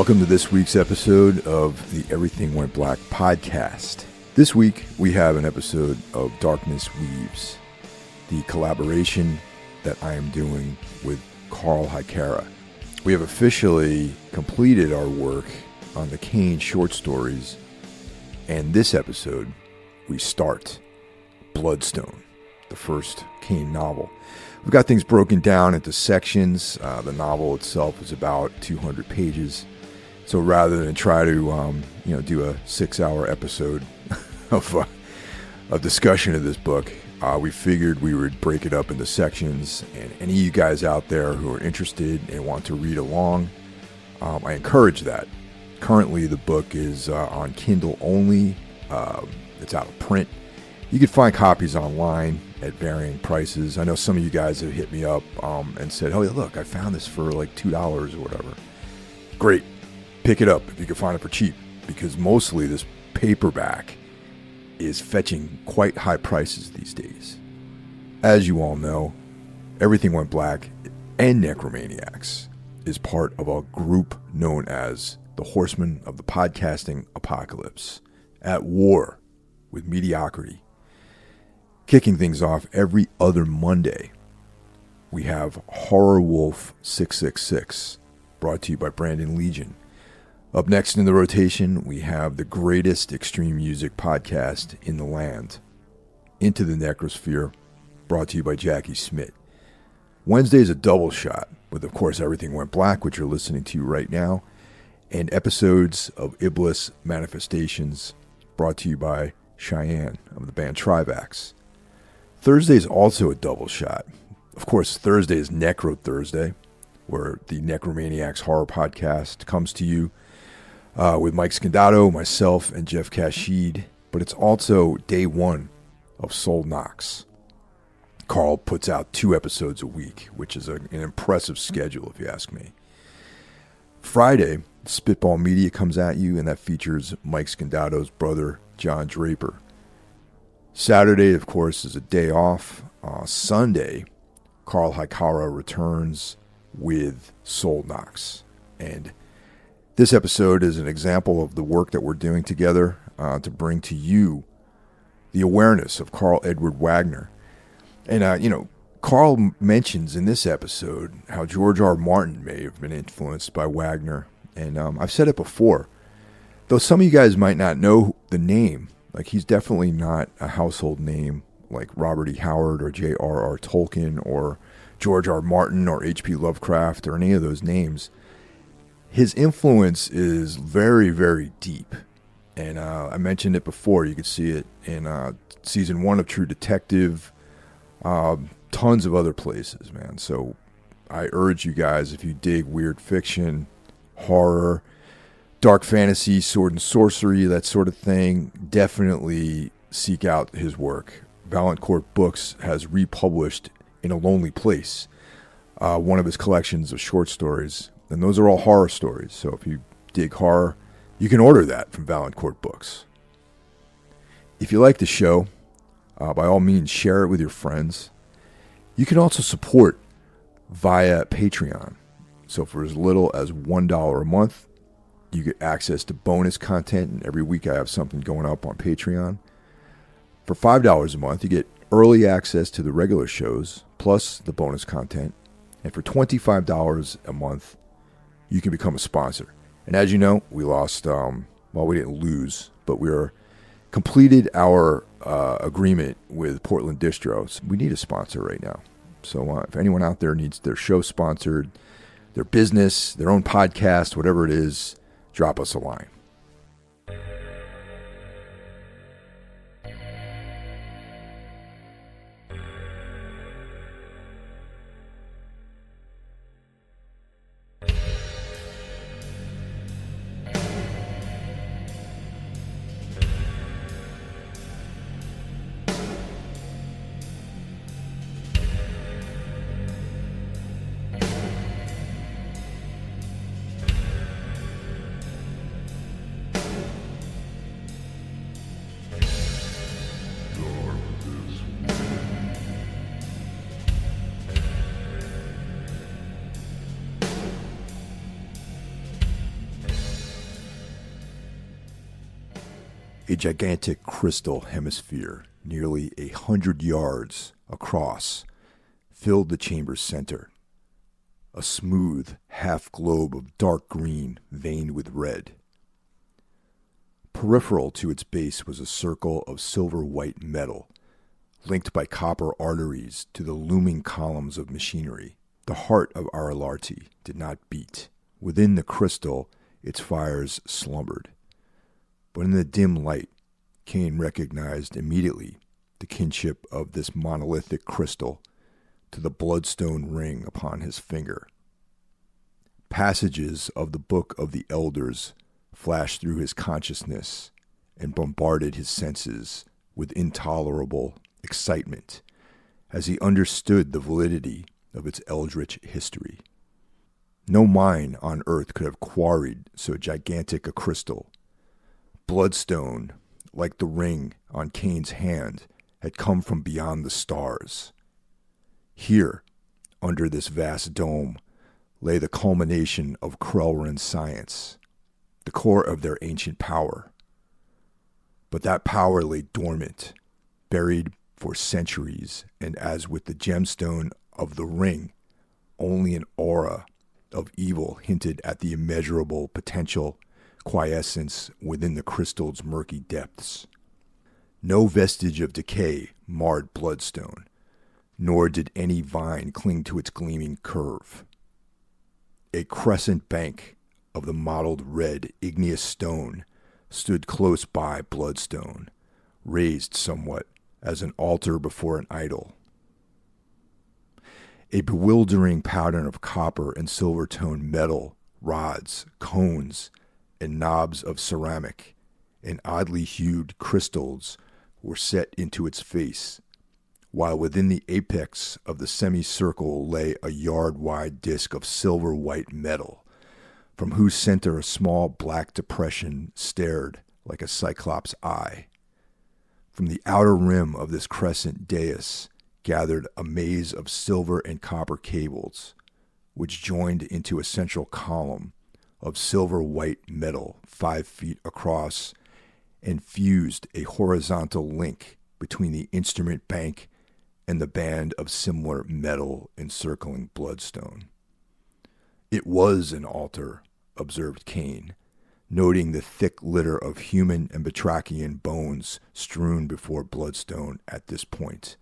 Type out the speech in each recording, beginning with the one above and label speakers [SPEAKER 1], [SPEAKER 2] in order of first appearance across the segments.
[SPEAKER 1] Welcome to this week's episode of the Everything Went Black podcast. This week, we have an episode of Darkness Weaves, the collaboration that I am doing with Karl Edward. We have officially completed our work on the Kane short stories, and this episode, we start Bloodstone, the first Kane novel. We've got things broken down into sections. The novel itself is about 200 pages. So rather than try to, do a 6-hour episode of discussion of this book, we figured we would break it up into sections. And any of you guys out there who are interested and want to read along, I encourage that. Currently, the book is on Kindle only. It's out of print. You can find copies online at varying prices. I know some of you guys have hit me up and said, "Oh, look, I found this for like $2 or whatever." Great. Pick it up if you can find it for cheap, because mostly this paperback is fetching quite high prices these days. As you all know, Everything Went Black and Necromaniacs is part of a group known as the Horsemen of the Podcasting Apocalypse, at war with mediocrity. Kicking things off every other Monday, we have Horror Wolf 666, brought to you by Brandon Legion. Up next in the rotation, we have the greatest extreme music podcast in the land, Into the Necrosphere, brought to you by Jackie Smith. Wednesday is a double shot with, of course, Everything Went Black, which you're listening to right now, and episodes of Iblis Manifestations, brought to you by Cheyenne of the band Trivax. Thursday is also a double shot. Of course, Thursday is Necro Thursday, where the Necromaniacs Horror Podcast comes to you with Mike Scandato, myself, and Jeff Kashid. But it's also day one of Soul Knocks. Karl puts out 2 episodes a week, which is an impressive schedule, if you ask me. Friday, Spitball Media comes at you, and that features Mike Scandato's brother, John Draper. Saturday, of course, is a day off. Sunday, Karl Edward returns with Soul Knocks. And this episode is an example of the work that we're doing together to bring to you the awareness of Karl Edward Wagner. And, Karl mentions in this episode how George R. Martin may have been influenced by Wagner. And I've said it before, though some of you guys might not know the name. Like, he's definitely not a household name like Robert E. Howard or J.R.R. Tolkien or George R. Martin or H.P. Lovecraft or any of those names. His influence is very, very deep. And I mentioned it before. You could see it in season 1 of True Detective. Tons of other places, man. So I urge you guys, if you dig weird fiction, horror, dark fantasy, sword and sorcery, that sort of thing, definitely seek out his work. Valiant Court Books has republished In a Lonely Place, one of his collections of short stories. And those are all horror stories. So if you dig horror, you can order that from Valiant Court Books. If you like the show, by all means, share it with your friends. You can also support via Patreon. So for as little as $1 a month, you get access to bonus content. And every week I have something going up on Patreon. For $5 a month, you get early access to the regular shows, plus the bonus content. And for $25 a month, you can become a sponsor. And as you know, we lost, we didn't lose, but we completed our agreement with Portland Distros. We need a sponsor right now. So if anyone out there needs their show sponsored, their business, their own podcast, whatever it is, drop us a line. A gigantic crystal hemisphere, nearly 100 yards across, filled the chamber's center. A smooth half-globe of dark green veined with red. Peripheral to its base was a circle of silver-white metal, linked by copper arteries to the looming columns of machinery. The heart of Aralarti did not beat. Within the crystal, its fires slumbered. But in the dim light, Kane recognized immediately the kinship of this monolithic crystal to the bloodstone ring upon his finger. Passages of the Book of the Elders flashed through his consciousness and bombarded his senses with intolerable excitement as he understood the validity of its eldritch history. No mine on earth could have quarried so gigantic a crystal. Bloodstone, like the ring on Kane's hand, had come from beyond the stars. Here, under this vast dome, lay the culmination of Krellrin's science, the core of their ancient power. But that power lay dormant, buried for centuries, and as with the gemstone of the ring, only an aura of evil hinted at the immeasurable potential quiescence within the crystal's murky depths. No vestige of decay marred Bloodstone, nor did any vine cling to its gleaming curve. A crescent bank of the mottled red igneous stone stood close by Bloodstone, raised somewhat as an altar before an idol. A bewildering pattern of copper and silver-toned metal, rods, cones, and knobs of ceramic and oddly hued crystals were set into its face, while within the apex of the semicircle lay a yard-wide disk of silver-white metal, from whose center a small black depression stared like a cyclops' eye. From the outer rim of this crescent dais gathered a maze of silver and copper cables, which joined into a central column of silver-white metal 5 feet across and fused a horizontal link between the instrument bank and the band of similar metal encircling Bloodstone. It was an altar, observed Kane, noting the thick litter of human and batrachian bones strewn before Bloodstone at this point.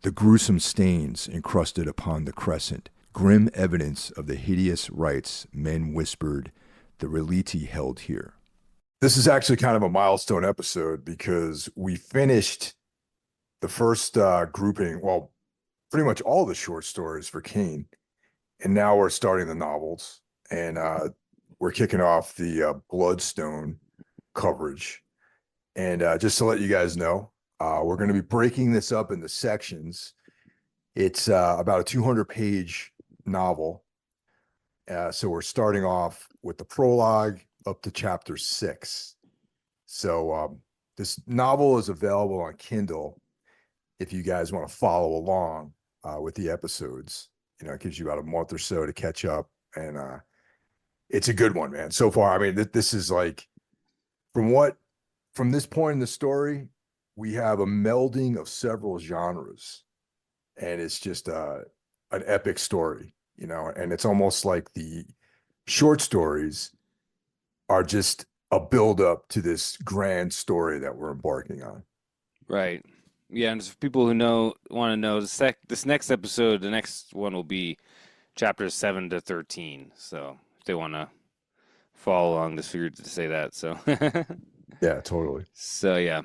[SPEAKER 1] The gruesome stains encrusted upon the crescent, grim evidence of the hideous rites men whispered the Reliti held here. This is actually kind of a milestone episode because we finished the first grouping, well, pretty much all the short stories for Kane, and now we're starting the novels, and we're kicking off the Bloodstone coverage. And just to let you guys know, we're going to be breaking this up into sections. It's about a 200-page novel. So we're starting off with the prologue up to chapter 6. So this novel is available on Kindle if you guys want to follow along with the episodes. You know, it gives you about a month or so to catch up. And it's a good one, man. So far, I mean, this is like, from this point in the story, we have a melding of several genres. And it's just an epic story, you know, and it's almost like the short stories are just a build-up to this grand story that we're embarking on.
[SPEAKER 2] Right. Yeah, and for people who want to know, this next episode, the next one will be chapters 7 to 13. So if they want to follow along, just figured to say that. So
[SPEAKER 1] Yeah, totally.
[SPEAKER 2] So yeah,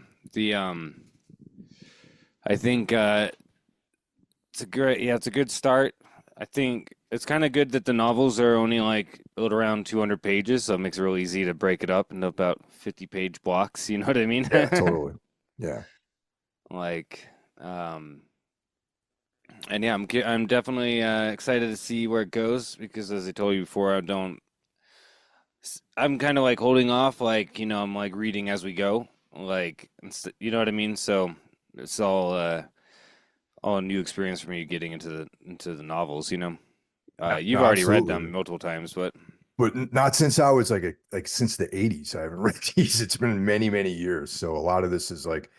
[SPEAKER 2] I think it's a good start. I think it's kind of good that the novels are only like around 200 pages, so it makes it real easy to break it up into about 50-page blocks. You know what I mean?
[SPEAKER 1] Yeah, totally. Yeah.
[SPEAKER 2] Like, and yeah, I'm definitely excited to see where it goes because, as I told you before, I'm kind of like holding off, like, you know, I'm like reading as we go, like, you know what I mean? So it's all a new experience for me getting into the novels, you know. You've already read them multiple times, but
[SPEAKER 1] but not since I was like since the 80s. I haven't read these. It's been many, many years. So a lot of this is like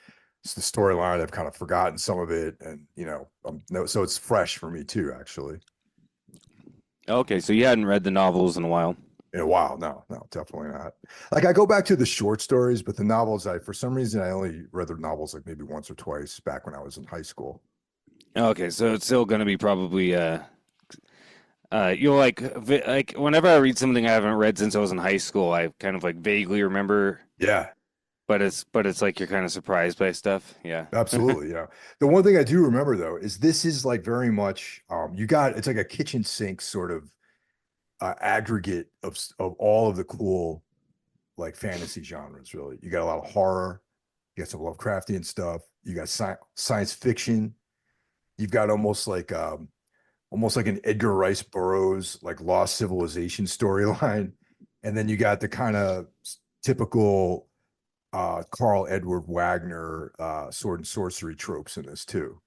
[SPEAKER 1] it's the storyline. I've kind of forgotten some of it, and no, so it's fresh for me too, actually.
[SPEAKER 2] Okay, so you hadn't read the novels in a while.
[SPEAKER 1] In a while, no, no, definitely not. Like I go back to the short stories, but the novels, for some reason, I only read the novels like maybe once or twice back when I was in high school.
[SPEAKER 2] Okay, so it's still gonna be probably you'll like whenever I read something I haven't read since I was in high school, I kind of like vaguely remember,
[SPEAKER 1] Yeah,
[SPEAKER 2] but it's like you're kind of surprised by stuff. Yeah.
[SPEAKER 1] absolutely. The one thing I do remember though is this is like very much it's like a kitchen sink sort of aggregate of all of the cool like fantasy genres. Really, you got a lot of horror, you got some Lovecraftian stuff, you got science fiction, you've got almost like an Edgar Rice Burroughs like lost civilization storyline, and then you got the kind of typical Karl Edward Wagner sword and sorcery tropes in this too.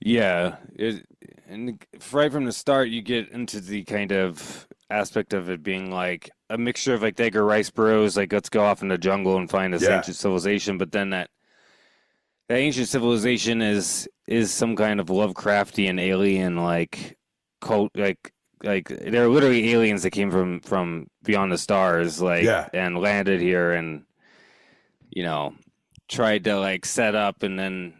[SPEAKER 2] Yeah, and right from the start, you get into the kind of aspect of it being like a mixture of like Edgar Rice Burroughs, like let's go off in the jungle and find this
[SPEAKER 1] Yeah,
[SPEAKER 2] ancient civilization, but then that ancient civilization is some kind of Lovecraftian alien like cult like they're literally aliens that came from beyond the stars like
[SPEAKER 1] yeah,
[SPEAKER 2] and landed here and you know tried to like set up and then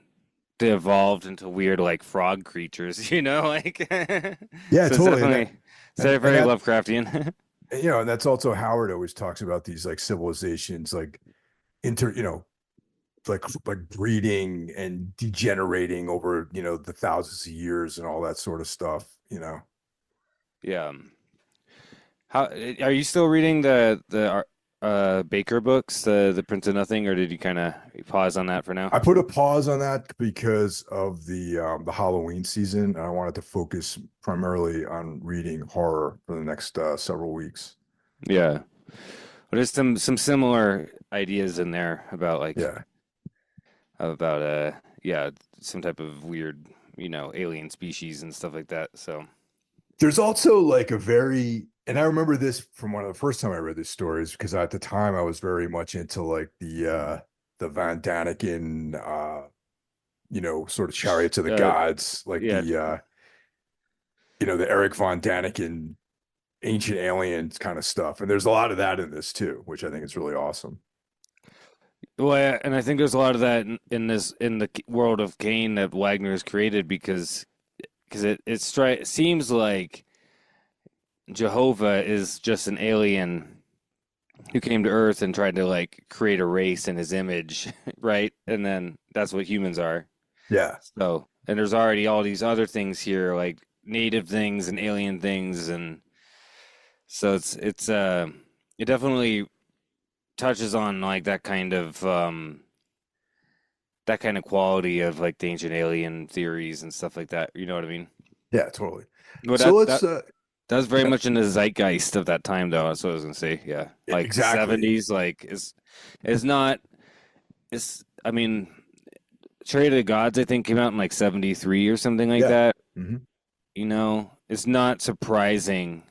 [SPEAKER 2] they evolved into weird like frog creatures, like
[SPEAKER 1] yeah,
[SPEAKER 2] so it's
[SPEAKER 1] totally. And
[SPEAKER 2] definitely
[SPEAKER 1] that
[SPEAKER 2] it's very,
[SPEAKER 1] and
[SPEAKER 2] very
[SPEAKER 1] that
[SPEAKER 2] Lovecraftian.
[SPEAKER 1] and that's also Howard always talks about these like civilizations like inter like breeding and degenerating over the thousands of years and all that sort of stuff.
[SPEAKER 2] Yeah. How are you still reading the Baker books, the Prince of Nothing, or did you kind of pause on that for now?
[SPEAKER 1] I put a pause on that because of the Halloween season, and I wanted to focus primarily on reading horror for the next several weeks.
[SPEAKER 2] Yeah. But there's some similar ideas in there about like
[SPEAKER 1] Yeah,
[SPEAKER 2] about yeah, some type of weird, alien species and stuff like that. So
[SPEAKER 1] there's also like a very, and I remember this from one of the first time I read these stories because at the time I was very much into like the Van Daniken sort of Chariots of the
[SPEAKER 2] uh
[SPEAKER 1] Gods, like
[SPEAKER 2] yeah.
[SPEAKER 1] the Eric Von Daniken ancient aliens kind of stuff. And there's a lot of that in this too, which I think is really awesome.
[SPEAKER 2] Well, yeah, and I think there's a lot of that in the world of Kane that Wagner has created because it seems like Jehovah is just an alien who came to Earth and tried to like create a race in his image, right? And then that's what humans are.
[SPEAKER 1] Yeah.
[SPEAKER 2] So, and there's already all these other things here, like native things and alien things, and so it definitely touches on like that kind of quality of like the ancient alien theories and stuff like that. You know what I mean?
[SPEAKER 1] Yeah, totally.
[SPEAKER 2] But
[SPEAKER 1] So let's
[SPEAKER 2] that was very
[SPEAKER 1] yeah,
[SPEAKER 2] much in the zeitgeist of that time, though. That's what I was gonna say. Yeah, like the
[SPEAKER 1] exactly.
[SPEAKER 2] '70s, like is not. It's I mean, Chariot of the Gods, I think, came out in like '73 or something like
[SPEAKER 1] Yeah.
[SPEAKER 2] that.
[SPEAKER 1] Hmm.
[SPEAKER 2] It's not surprising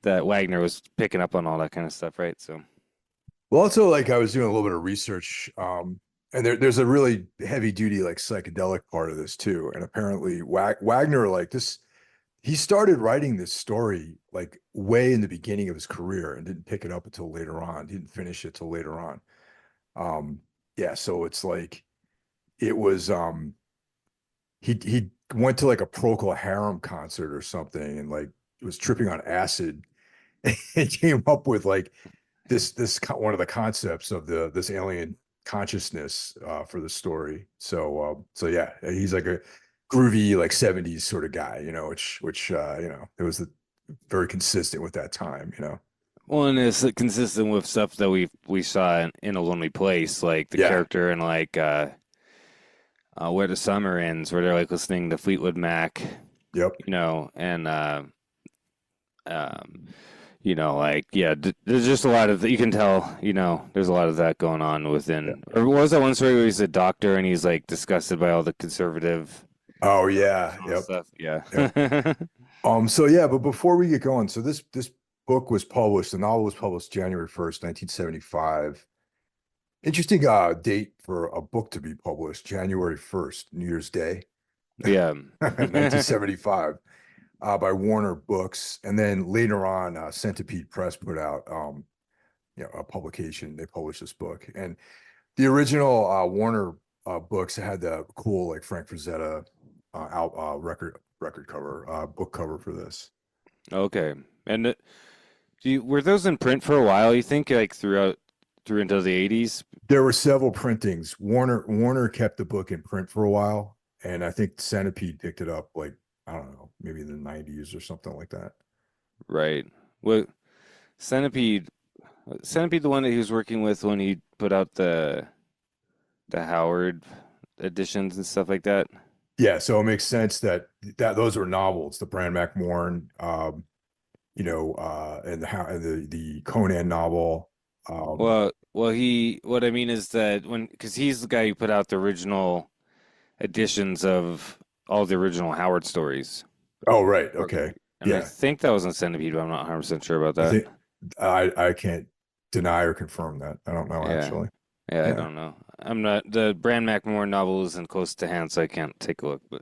[SPEAKER 2] that Wagner was picking up on all that kind of stuff, right? So,
[SPEAKER 1] Well, also like I was doing a little bit of research, and there's a really heavy duty like psychedelic part of this too. And apparently Wagner like this, he started writing this story like way in the beginning of his career and didn't pick it up until later on. Didn't finish it till later on. Um, yeah, so it's like it was he went to like a Procol Harum concert or something and like was tripping on acid and came up with like one of the concepts of this alien consciousness for the story. So yeah, he's like a groovy like 70s sort of guy, which it was very consistent with that time.
[SPEAKER 2] well, and it's consistent with stuff that we saw in A Lonely Place, like the
[SPEAKER 1] Yeah.
[SPEAKER 2] character and like Where the Summer Ends, where they're like listening to Fleetwood Mac,
[SPEAKER 1] Yep.
[SPEAKER 2] and um, like yeah, there's just a lot of you can tell, there's a lot of that going on
[SPEAKER 1] Yeah.
[SPEAKER 2] within. Or what was that one story where he's a doctor and he's like disgusted by all the conservative
[SPEAKER 1] Oh yeah. Yep.
[SPEAKER 2] stuff? Yeah.
[SPEAKER 1] Yep. So yeah, but before we get going, so this book was published, the novel was published January 1st, 1975. Interesting date for a book to be published, January 1st, New Year's Day,
[SPEAKER 2] Yeah.
[SPEAKER 1] 1975, by Warner Books. And then later on, Centipede Press put out a publication. They published this book. And the original Warner books had the cool like Frank Frazetta record cover, book cover for this.
[SPEAKER 2] Okay. And were those in print for a while, you think, like through into the 80s?
[SPEAKER 1] There were several printings. Warner kept the book in print for a while, and I think Centipede picked it up like I don't know, maybe in the 90s or something like that.
[SPEAKER 2] Right. Well, Centipede, Centipede, the one that he was working with when he put out the Howard editions and stuff like that.
[SPEAKER 1] Yeah, so it makes sense that those were novels, the Bran McMorn, and the Conan novel.
[SPEAKER 2] What I mean is that because he's the guy who put out the original editions of all the original Howard stories.
[SPEAKER 1] Oh, right,
[SPEAKER 2] Or-
[SPEAKER 1] okay,
[SPEAKER 2] And I
[SPEAKER 1] yeah.
[SPEAKER 2] think that was in Centipede, but I'm not 100% sure about
[SPEAKER 1] I
[SPEAKER 2] that.
[SPEAKER 1] think I can't deny or confirm that. I don't know
[SPEAKER 2] Yeah.
[SPEAKER 1] actually.
[SPEAKER 2] Yeah, I
[SPEAKER 1] Yeah,
[SPEAKER 2] don't know. I'm not the Bran McMorn novel isn't close to hand, so I can't take a look, but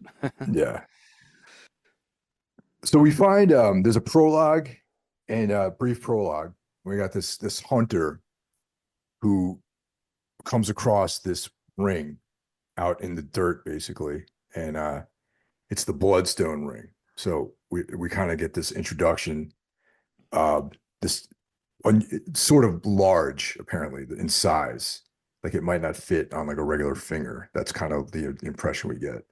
[SPEAKER 1] yeah. So we find there's a prologue and a brief prologue. We got this hunter who comes across this ring out in the dirt, basically, and it's the Bloodstone ring. So we kind of get this introduction, uh, this sort of large, apparently in size, like it might not fit on like a regular finger. That's kind of the impression we get.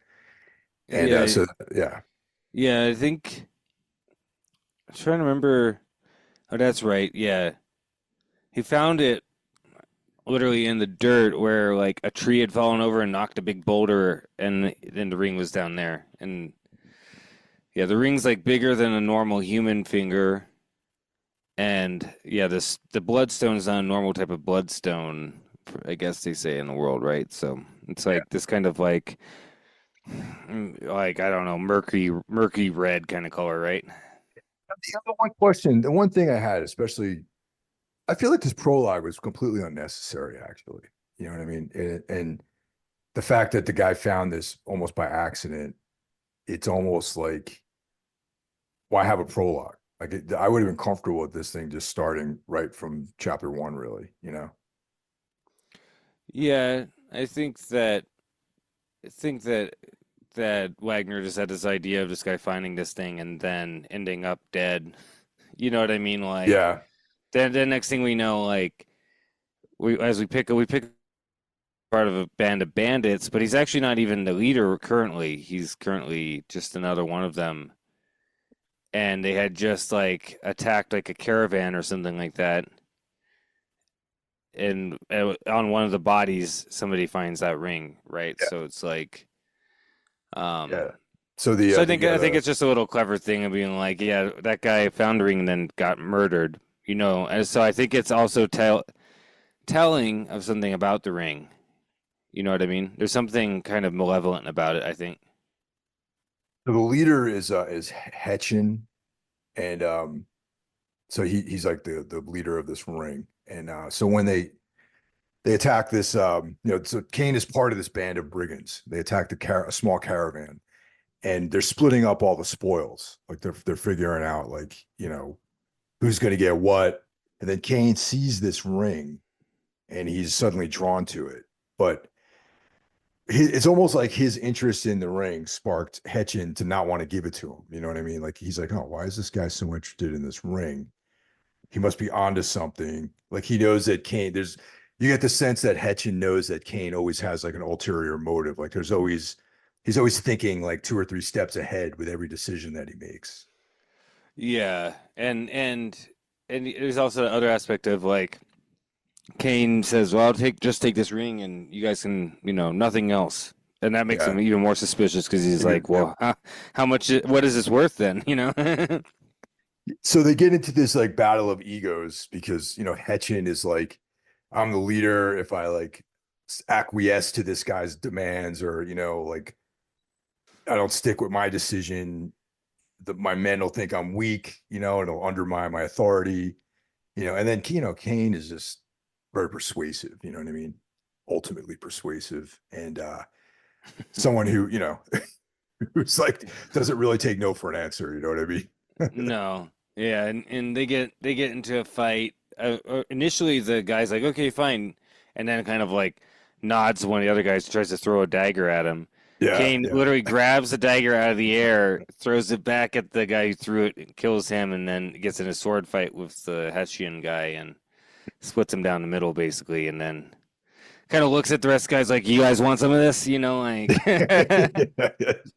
[SPEAKER 1] And
[SPEAKER 2] yeah,
[SPEAKER 1] so yeah,
[SPEAKER 2] yeah, I think I'm trying to remember. Oh, that's right. Yeah. He found it literally in the dirt where like a tree had fallen over and knocked a big boulder and then the ring was down there. And yeah, the ring's like bigger than a normal human finger. And yeah, this the bloodstone is not a normal type of bloodstone, I guess they say in the world, right? So it's
[SPEAKER 1] yeah.
[SPEAKER 2] like this kind of like I don't know, murky red kind of color, right?
[SPEAKER 1] The other one question, the one thing I had, especially, I feel like this prologue was completely unnecessary, actually. You know what I mean? And the fact that the guy found this almost by accident, it's almost like, why have a prologue? Like, I would have been comfortable with this thing just starting right from chapter one, really, you know?
[SPEAKER 2] Yeah, I think that Wagner just had this idea of this guy finding this thing and then ending up dead. You know what I mean? Like
[SPEAKER 1] Yeah.
[SPEAKER 2] then next thing we know, like we pick part of a band of bandits, but he's actually not even the leader currently. He's currently just another one of them. And they had just like attacked like a caravan or something like that. And on one of the bodies, somebody finds that ring, right?
[SPEAKER 1] Yeah.
[SPEAKER 2] So it's like,
[SPEAKER 1] Yeah.
[SPEAKER 2] um,
[SPEAKER 1] So
[SPEAKER 2] so I think it's just a little clever thing of being like, yeah, that guy found a ring and then got murdered, And so I think it's also telling of something about the ring. You know what I mean? There's something kind of malevolent about it, I think.
[SPEAKER 1] the leader is Hetchin, and so he's like the leader of this ring. And so when they attack this, so Kane is part of this band of brigands. They attack a small caravan, and they're splitting up all the spoils. Like they're figuring out like who's going to get what. And then Kane sees this ring, and he's suddenly drawn to it. But it's almost like his interest in the ring sparked Hetchin to not want to give it to him. You know what I mean? Like he's like, oh, why is this guy so interested in this ring? He must be onto something. Like he knows that Kane, you get the sense that Hetchin knows that Kane always has like an ulterior motive. Like he's always thinking like two or three steps ahead with every decision that he makes.
[SPEAKER 2] Yeah, and there's also the other aspect of like Kane says, "Well, just take this ring, and you guys can, nothing else." And that makes
[SPEAKER 1] Yeah.
[SPEAKER 2] him even more suspicious because he's
[SPEAKER 1] Maybe,
[SPEAKER 2] like,
[SPEAKER 1] yeah.
[SPEAKER 2] "Well, how much? What is this worth then?"
[SPEAKER 1] So they get into this like battle of egos because, Hetchin is like, I'm the leader. If I like acquiesce to this guy's demands or, like I don't stick with my decision, my men will think I'm weak, it'll undermine my authority, and then, Kane is just very persuasive, you know what I mean? Ultimately persuasive. And someone who, who's like, doesn't really take no for an answer, you know what I mean?
[SPEAKER 2] No. Yeah, and they get into a fight. Initially, the guy's like, "Okay, fine," and then kind of like nods to one of the other guys, tries to throw a dagger at him.
[SPEAKER 1] Yeah,
[SPEAKER 2] Kane
[SPEAKER 1] yeah.
[SPEAKER 2] literally grabs the dagger out of the air, throws it back at the guy who threw it, and kills him, and then gets in a sword fight with the Hessian guy and splits him down the middle, basically, and then kind of looks at the rest of the guys like, "You guys want some of this?" Like
[SPEAKER 1] Yeah,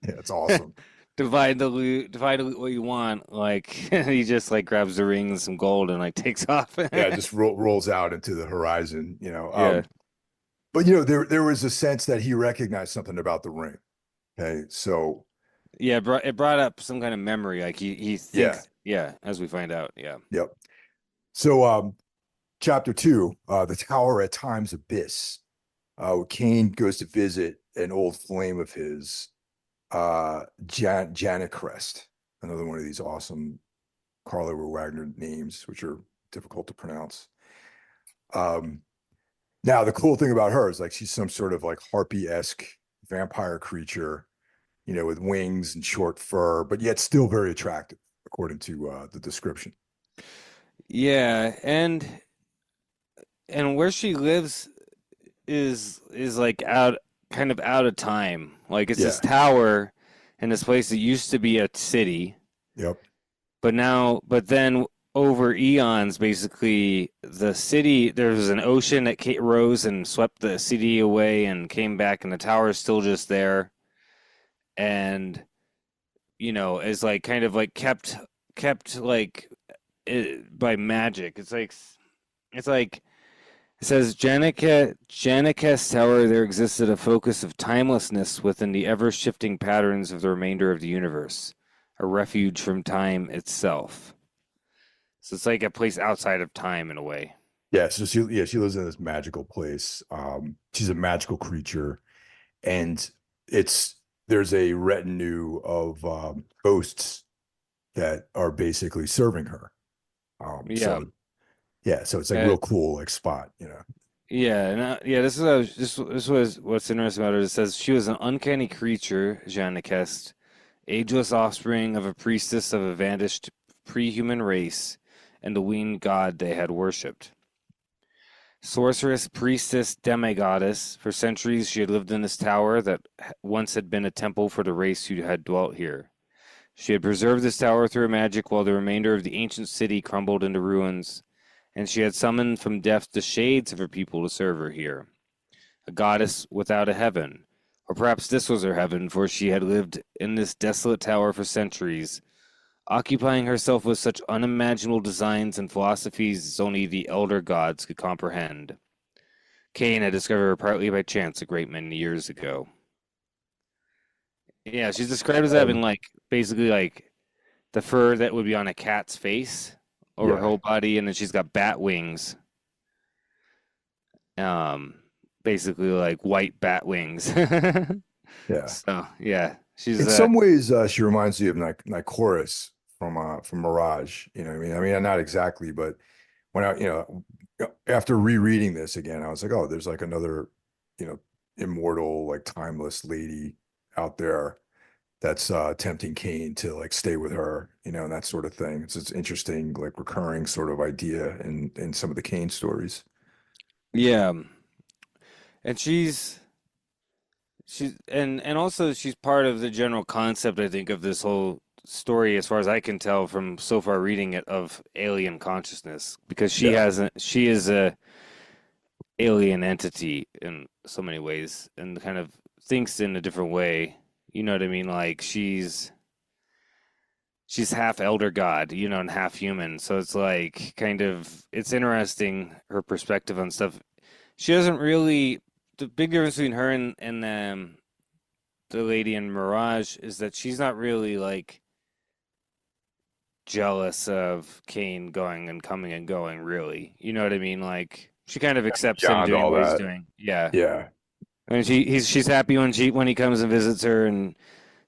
[SPEAKER 1] it's awesome.
[SPEAKER 2] divide the loot, divide the loot what you want. Like he just like grabs the ring and some gold and like takes off.
[SPEAKER 1] Yeah, it just rolls out into the horizon.
[SPEAKER 2] Yeah.
[SPEAKER 1] But there was a sense that he recognized something about the ring. Okay, so
[SPEAKER 2] Yeah, it brought up some kind of memory. Like he
[SPEAKER 1] yeah,
[SPEAKER 2] thinks, yeah, as we find out. Yeah.
[SPEAKER 1] yep. So chapter 2, the Tower at Time's Abyss. Kane goes to visit an old flame of his, Janet Crest, another one of these awesome Karl Edward Wagner names, which are difficult to pronounce. Now the cool thing about her is like she's some sort of like harpy-esque vampire creature, with wings and short fur, but yet still very attractive, according to the description.
[SPEAKER 2] Yeah, and where she lives is like out kind of out of time. Like it's this
[SPEAKER 1] Yeah.
[SPEAKER 2] tower in this place that used to be a city,
[SPEAKER 1] Yep.
[SPEAKER 2] but then over eons, basically the city there was an ocean that rose and swept the city away and came back, and the tower is still just there, and is like kind of like kept like by magic. It's like it says, Janikes Tower, there existed a focus of timelessness within the ever-shifting patterns of the remainder of the universe, a refuge from time itself. So it's like a place outside of time in a way.
[SPEAKER 1] Yeah. So she lives in this magical place. She's a magical creature, and it's there's a retinue of ghosts that are basically serving her.
[SPEAKER 2] Yeah.
[SPEAKER 1] So yeah, so it's like
[SPEAKER 2] Uh,
[SPEAKER 1] real cool, like spot.
[SPEAKER 2] yeah, and yeah, this was what's interesting about her. It says she was an uncanny creature, Janikest, ageless offspring of a priestess of a vanished pre-human race and the winged god they had worshipped. Sorceress, priestess, demigoddess, for centuries she had lived in this tower that once had been a temple for the race who had dwelt here. She had preserved this tower through her magic while the remainder of the ancient city crumbled into ruins, and she had summoned from death the shades of her people to serve her here. A goddess without a heaven, or perhaps this was her heaven, for she had lived in this desolate tower for centuries, occupying herself with such unimaginable designs and philosophies as only the elder gods could comprehend. Kane had discovered her partly by chance a great many years ago. Yeah, she's described as having like basically like the fur that would be on a cat's face over her
[SPEAKER 1] Yeah.
[SPEAKER 2] whole body, and then she's got bat wings. Um, Basically like white bat wings.
[SPEAKER 1] Yeah.
[SPEAKER 2] So yeah, she's
[SPEAKER 1] In some ways, she reminds me of Nykoris from Mirage. You know what I mean? I mean, not exactly, but when after rereading this again, I was like, oh, there's like another, you know, immortal, like timeless lady out there that's tempting Kane to like stay with her, and that sort of thing. It's interesting, like recurring sort of idea in some of the Kane stories.
[SPEAKER 2] yeah, and she's and also she's part of the general concept, I think, of this whole story, as far as I can tell from so far reading it, of alien consciousness, because
[SPEAKER 1] Yeah.
[SPEAKER 2] she is a alien entity in so many ways and kind of thinks in a different way. You know what I mean? Like she's half elder god, and half human. So it's like kind of it's interesting her perspective on stuff. She doesn't really the big difference between her and the lady in Mirage is that she's not really like jealous of Kane going and coming and going, really. You know what I mean? Like she kind of accepts him
[SPEAKER 1] Beyond
[SPEAKER 2] doing
[SPEAKER 1] all
[SPEAKER 2] what he's
[SPEAKER 1] that.
[SPEAKER 2] doing. Yeah.
[SPEAKER 1] Yeah.
[SPEAKER 2] And she's happy when he comes and visits her, and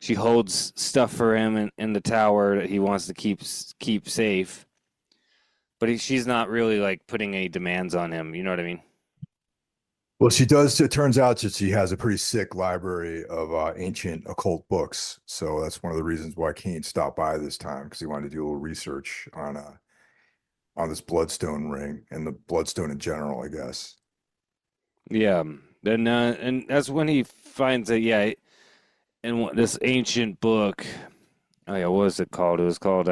[SPEAKER 2] she holds stuff for him in the tower that he wants to keep safe. But she's not really like putting any demands on him. You know what I mean?
[SPEAKER 1] Well, she does. It turns out that she has a pretty sick library of ancient occult books. So that's one of the reasons why Kane stopped by this time because he wanted to do a little research on this Bloodstone ring and the Bloodstone in general, I guess.
[SPEAKER 2] Yeah. And that's when he finds that, yeah, in this ancient book. Oh yeah, what was it called? It was called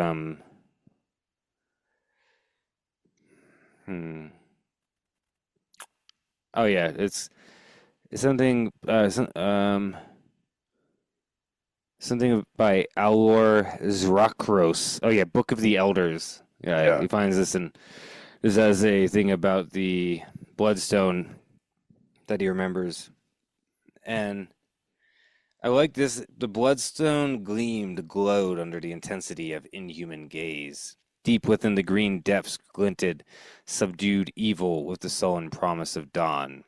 [SPEAKER 2] hmm. Oh yeah, it's something something by Alor Zrakros. Oh yeah, Book of the Elders. Yeah,
[SPEAKER 1] Yeah.
[SPEAKER 2] he finds this, and this has a thing about the Bloodstone that he remembers. And I like this. The bloodstone gleamed, glowed under the intensity of inhuman gaze. Deep within the green depths glinted subdued evil with the sullen promise of dawn.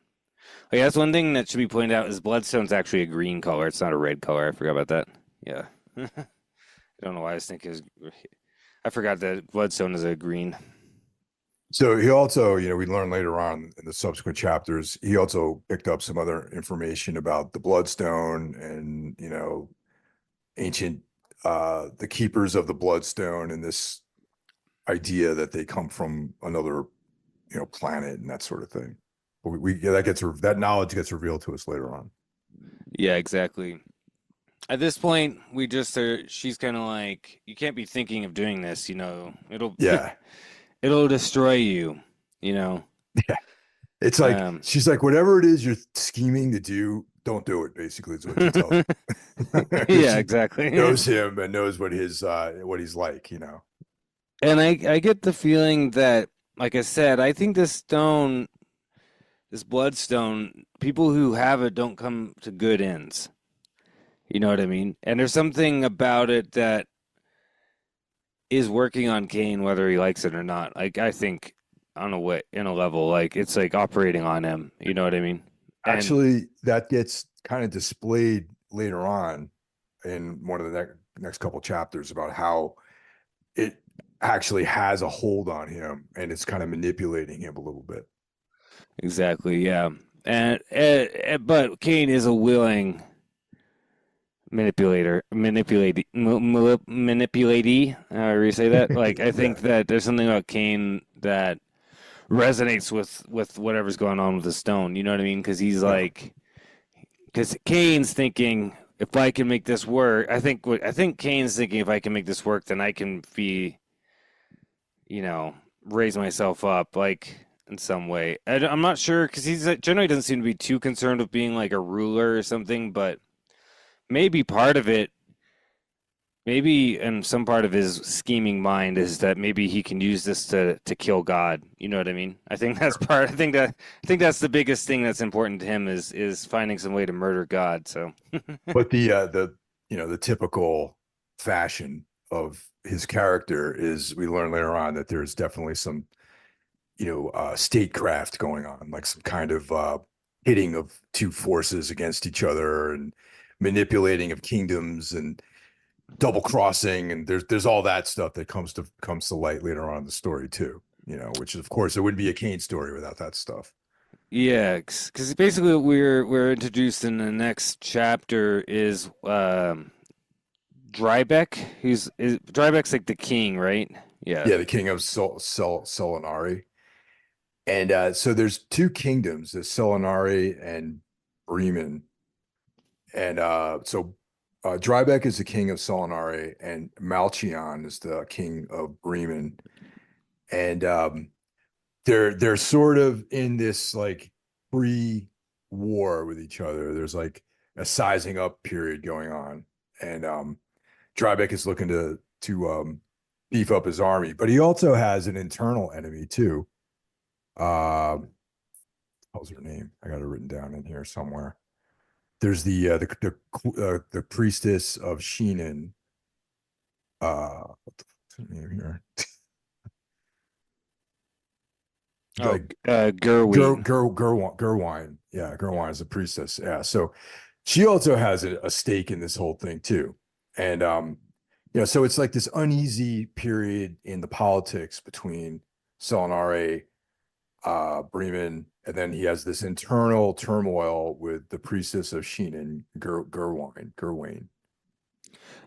[SPEAKER 2] Oh, yeah, that's one thing that should be pointed out is bloodstone's actually a green color. It's not a red color. I forgot about that. Yeah. I don't know why I was thinking it was. I forgot that bloodstone is a green.
[SPEAKER 1] So he also, we learn later on in the subsequent chapters, he also picked up some other information about the Bloodstone and, ancient, the keepers of the Bloodstone and this idea that they come from another, planet and that sort of thing. But that knowledge gets revealed to us later on.
[SPEAKER 2] Yeah, exactly. At this point, we just are. She's kind of like, you can't be thinking of doing this. It'll
[SPEAKER 1] Yeah.
[SPEAKER 2] it'll destroy you. You know.
[SPEAKER 1] Yeah. It's like
[SPEAKER 2] Um.
[SPEAKER 1] she's like, whatever it is you're scheming to do, don't do it, basically, is what she tells him. Because
[SPEAKER 2] Yeah,
[SPEAKER 1] she
[SPEAKER 2] exactly.
[SPEAKER 1] knows him and knows what he's like.
[SPEAKER 2] And I get the feeling that, like I said, I think this bloodstone, people who have it don't come to good ends. You know what I mean? And there's something about it that is working on Kane, whether he likes it or not. Like I think on a way, in a level, like it's like operating on him. You know what I mean? And
[SPEAKER 1] Actually, that gets kind of displayed later on in one of the next couple chapters about how it actually has a hold on him and it's kind of manipulating him a little bit.
[SPEAKER 2] exactly, yeah. But Kane is a willing manipulatee. However you say that. Like I
[SPEAKER 1] Yeah.
[SPEAKER 2] think that there's something about Kane that resonates with whatever's going on with the stone. You know what I mean? Because he's
[SPEAKER 1] Yeah.
[SPEAKER 2] like, because Kane's thinking, if I can make this work, I think Kane's thinking, if I can make this work, then I can raise myself up, like in some way. I'm not sure because he's generally doesn't seem to be too concerned with being like a ruler or something, but maybe part of it. Maybe, and some part of his scheming mind is that maybe he can use this to kill God. You know what I mean? I think that's part. I think that's the biggest thing that's important to him is finding some way to murder God. So
[SPEAKER 1] But the typical fashion of his character is we learn later on that there's definitely some statecraft going on, like some kind of hitting of two forces against each other and manipulating of kingdoms and double crossing, and there's all that stuff that comes to light later on in the story too. Which of course it wouldn't be a Kane story without that stuff.
[SPEAKER 2] yeah, because basically what we're introduced in the next chapter is Drybeck. Drybeck's like the king, right? Yeah.
[SPEAKER 1] Yeah, the king of Solinari, and so there's two kingdoms: the Solinari and Bremen, and Drybeck is the king of Solinari, and Malchion is the king of Bremen, and they're sort of in this like pre-war with each other. There's like a sizing up period going on, and Drybeck is looking to beef up his army, but he also has an internal enemy too. What's her name? I got it written down in here somewhere. There's the priestess of Sheenan. What's her name here?
[SPEAKER 2] Oh,
[SPEAKER 1] Like
[SPEAKER 2] Gerwine.
[SPEAKER 1] Gerwine. Yeah, Gerwine is a priestess. Yeah. So she also has a stake in this whole thing too. And so it's like this uneasy period in the politics between Selinare, Bremen, and then he has this internal turmoil with the priestess of Sheenan, Gerwain.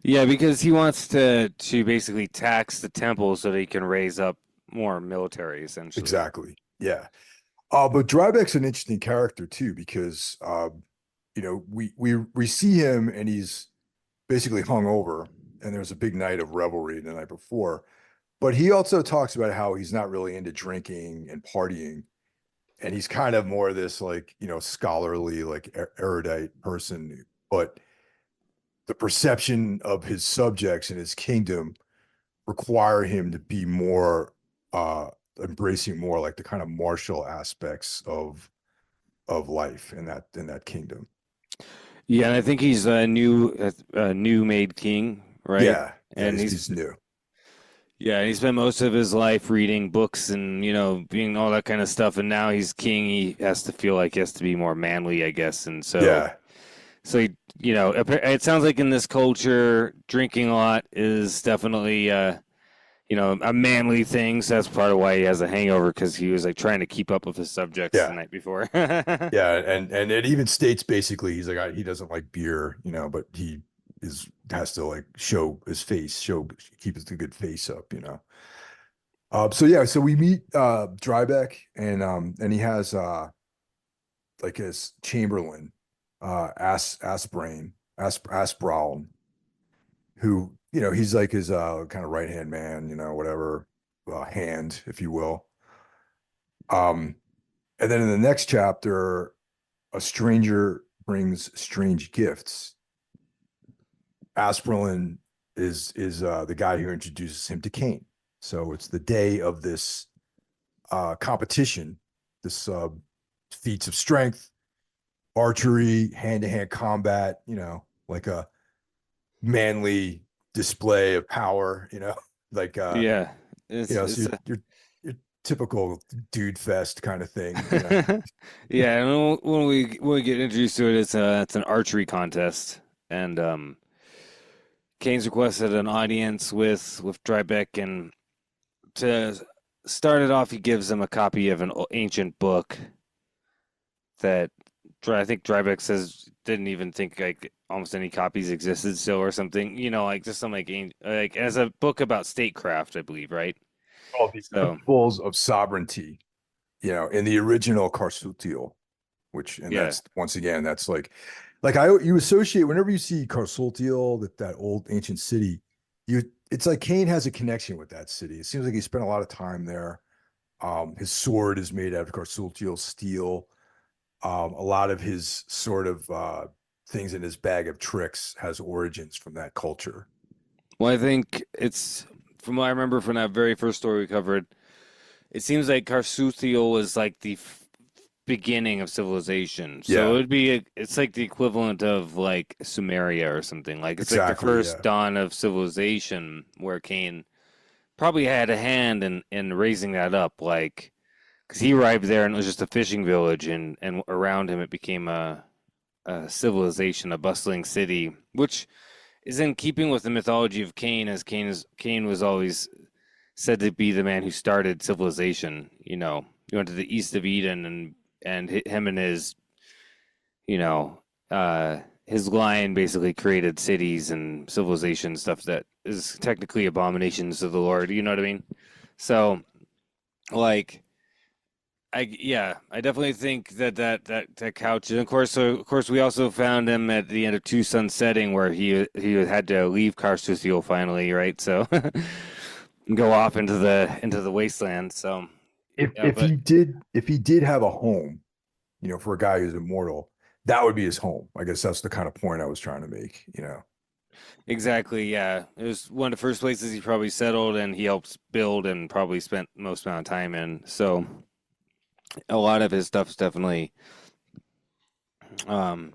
[SPEAKER 2] Yeah, because he wants to basically tax the temple so that he can raise up more military, essentially.
[SPEAKER 1] Exactly. Yeah. But Drybeck's an interesting character too, because we see him and he's basically hung over, and there's a big night of revelry the night before. But he also talks about how he's not really into drinking and partying, and he's kind of more this like scholarly, like erudite person. But the perception of his subjects and his kingdom require him to be more uh embracing more like the kind of martial aspects of life in that kingdom.
[SPEAKER 2] Yeah, and I think he's a new made king, right?
[SPEAKER 1] Yeah, yeah,
[SPEAKER 2] And
[SPEAKER 1] he's new.
[SPEAKER 2] yeah, he spent most of his life reading books and being all that kind of stuff, and now he's king. He has to feel like he has to be more manly, I guess, and
[SPEAKER 1] Yeah,
[SPEAKER 2] so it sounds like in this culture, drinking a lot is definitely a manly thing. So that's part of why he has a hangover because he was like trying to keep up with his subjects the
[SPEAKER 1] yeah,
[SPEAKER 2] night before.
[SPEAKER 1] yeah, and it even states basically he's like he doesn't like beer, but he is has to like show his face, keep his good face up. So yeah, so we meet Drybeck, and he has like his chamberlain, Asbraun, who he's like his kind of right hand man, whatever, hand, if you will. Um, and then in the next chapter, a stranger brings strange gifts. Asperlin is the guy who introduces him to Kane. So it's the day of this competition, this feats of strength, archery, hand-to-hand combat, like a manly display of power, like
[SPEAKER 2] Yeah,
[SPEAKER 1] so
[SPEAKER 2] it's
[SPEAKER 1] your typical dude fest kind of thing,
[SPEAKER 2] yeah. And when we get introduced to it, it's an archery contest, and Kane's requested an audience with Drybeck, and to start it off, he gives him a copy of an ancient book that I think Drybeck says didn't even think like almost any copies existed still or something. Like just some like as a book about statecraft, I believe, right?
[SPEAKER 1] All the
[SPEAKER 2] So
[SPEAKER 1] principles of sovereignty, in the original Karsutiel, and
[SPEAKER 2] yeah,
[SPEAKER 1] that's once again, that's like you associate whenever you see Karsutiel, that old ancient city, it's like Kane has a connection with that city. It seems like he spent a lot of time there. His sword is made out of Karsutiel steel. A lot of his sort of things in his bag of tricks has origins from that culture.
[SPEAKER 2] well, I think it's from what I remember from that very first story we covered. It seems like Karsuthiel was like the beginning of civilization. So
[SPEAKER 1] Yeah,
[SPEAKER 2] it's like the equivalent of like Sumeria or something. Like it's like the
[SPEAKER 1] exactly.
[SPEAKER 2] first
[SPEAKER 1] Yeah,
[SPEAKER 2] dawn of civilization where Cain probably had a hand in raising that up. Like because he arrived there and it was just a fishing village, and around him it became a civilization, a bustling city, which is in keeping with the mythology of Cain, as Cain was always said to be the man who started civilization. He went to the east of Eden, and him and you know, his line basically created cities and civilization stuff that is technically abominations of the Lord. You know what I mean? So, like, I definitely think that couch, and of course, we also found him at the end of Two Suns Setting, where he had to leave Karsuthio finally, right? So, go off into the wasteland. So,
[SPEAKER 1] if
[SPEAKER 2] yeah,
[SPEAKER 1] if
[SPEAKER 2] but
[SPEAKER 1] he did have a home, for a guy who's immortal, that would be his home. I guess that's the kind of point I was trying to make.
[SPEAKER 2] exactly, yeah. It was one of the first places he probably settled and he helped build and probably spent most amount of time in. So a lot of his stuff is definitely um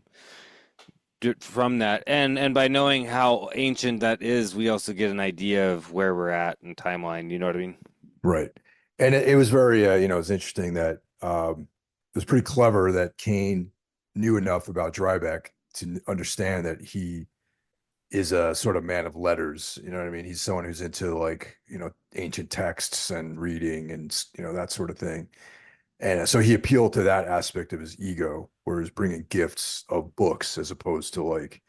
[SPEAKER 2] from that. And by knowing how ancient that is, we also get an idea of where we're at in timeline, you know what I mean?
[SPEAKER 1] Right. And it was very, it's interesting that it was pretty clever that Kane knew enough about Drybeck to understand that he is a sort of man of letters. You know what I mean? He's someone who's into like, ancient texts and reading and, that sort of thing. And so he appealed to that aspect of his ego, whereas bringing gifts of books as opposed to like,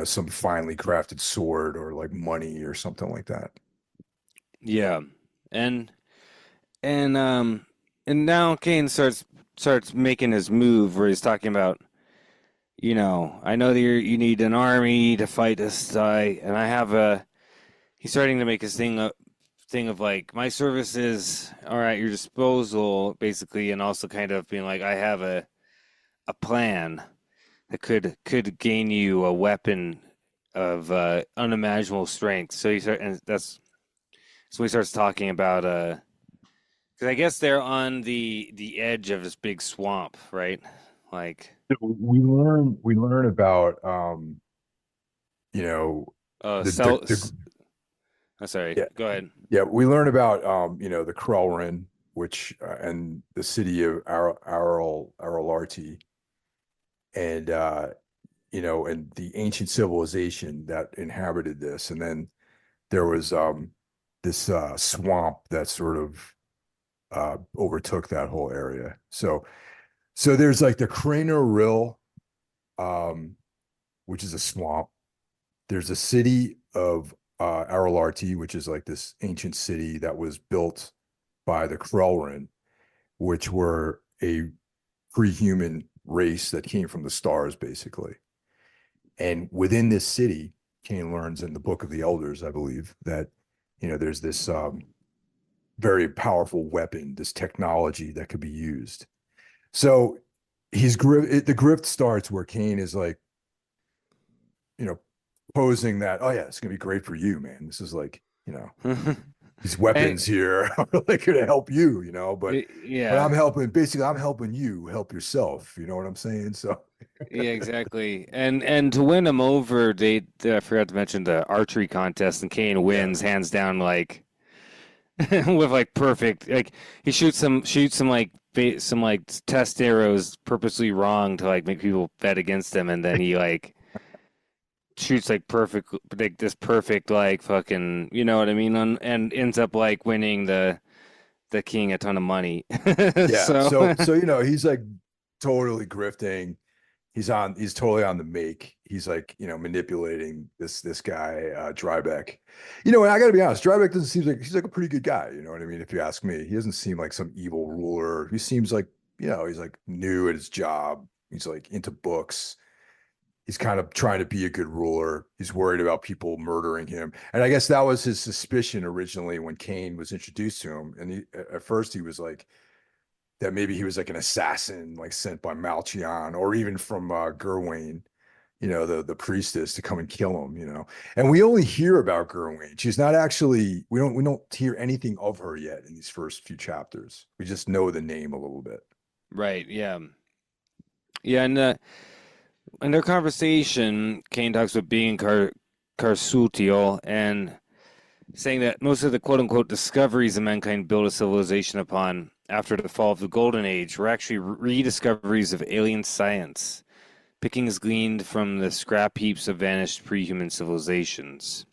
[SPEAKER 1] some finely crafted sword or like money or something like that.
[SPEAKER 2] Yeah. And and um and now Kane starts making his move where he's talking about, I know that you need an army to fight this guy, and I have a. He's starting to make his thing of like my services are at your disposal, basically, and also kind of being like I have a plan that could gain you a weapon of unimaginable strength. And so he starts talking about because I guess they're on the edge of this big swamp, right? Like,
[SPEAKER 1] We learn about you know
[SPEAKER 2] oh,
[SPEAKER 1] the
[SPEAKER 2] oh, sorry,
[SPEAKER 1] yeah,
[SPEAKER 2] go ahead.
[SPEAKER 1] yeah, we learn about the Krellrin, which and the city of Aralarty, and and the ancient civilization that inhabited this. And then there was this swamp that sort of overtook that whole area. So there's like the Craner Rill, um, which is a swamp. There's a city of Aralarty, which is like this ancient city that was built by the Krellrin, which were a pre-human race that came from the stars, basically. And within this city, Kane learns in the Book of the Elders, I believe, that there's this very powerful weapon, this technology that could be used. So the grift starts where Kane is like, you know, posing that, oh yeah, it's gonna be great for you, man. This is like, these
[SPEAKER 2] And
[SPEAKER 1] weapons here are really gonna help you, but
[SPEAKER 2] yeah,
[SPEAKER 1] I'm helping you help yourself. You know what I'm saying? So
[SPEAKER 2] yeah, exactly. And to win him over, I forgot to mention the archery contest, and Kane
[SPEAKER 1] yeah,
[SPEAKER 2] wins hands down, like with like perfect, like he shoots some like some like test arrows purposely wrong to like make people bet against him, and then he like shoots like perfect, like this perfect like fucking, you know what I mean, and ends up like winning the king a ton of money.
[SPEAKER 1] yeah.
[SPEAKER 2] So
[SPEAKER 1] So he's like totally grifting. He's totally on the make. He's like, manipulating this guy, Drybeck. And I gotta be honest, Drybeck doesn't seem like he's like a pretty good guy, you know what I mean? If you ask me, he doesn't seem like some evil ruler. He seems like, he's like new at his job. He's like into books. He's kind of trying to be a good ruler. He's worried about people murdering him. And I guess that was his suspicion originally when Kane was introduced to him. And at first he was like, that maybe he was like an assassin, like sent by Malchion or even from Gerwain, the priestess to come and kill him. And we only hear about Gerwain. She's not actually, we don't hear anything of her yet in these first few chapters. We just know the name a little bit.
[SPEAKER 2] right, yeah, yeah, and in their conversation, Kane talks about being Carsutial and saying that most of the quote unquote discoveries that mankind built a civilization upon after the fall of the Golden Age were actually rediscoveries of alien science, pickings gleaned from the scrap heaps of vanished pre-human civilizations.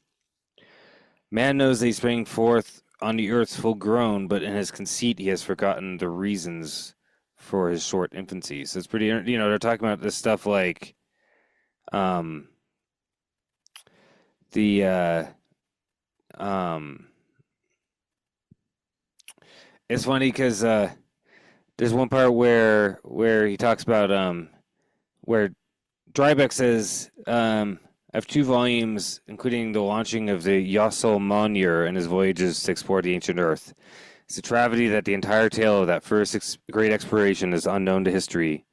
[SPEAKER 2] Man knows they sprang forth on the earth full grown, but in his conceit he has forgotten the reasons for his short infancy. So it's pretty, they're talking about this stuff like um, the um, it's funny because there's one part where he talks about where Drybeck says I have two volumes, including the launching of the Yossel Monir and his voyages to explore the ancient Earth. It's a travesty that the entire tale of that first great exploration is unknown to history.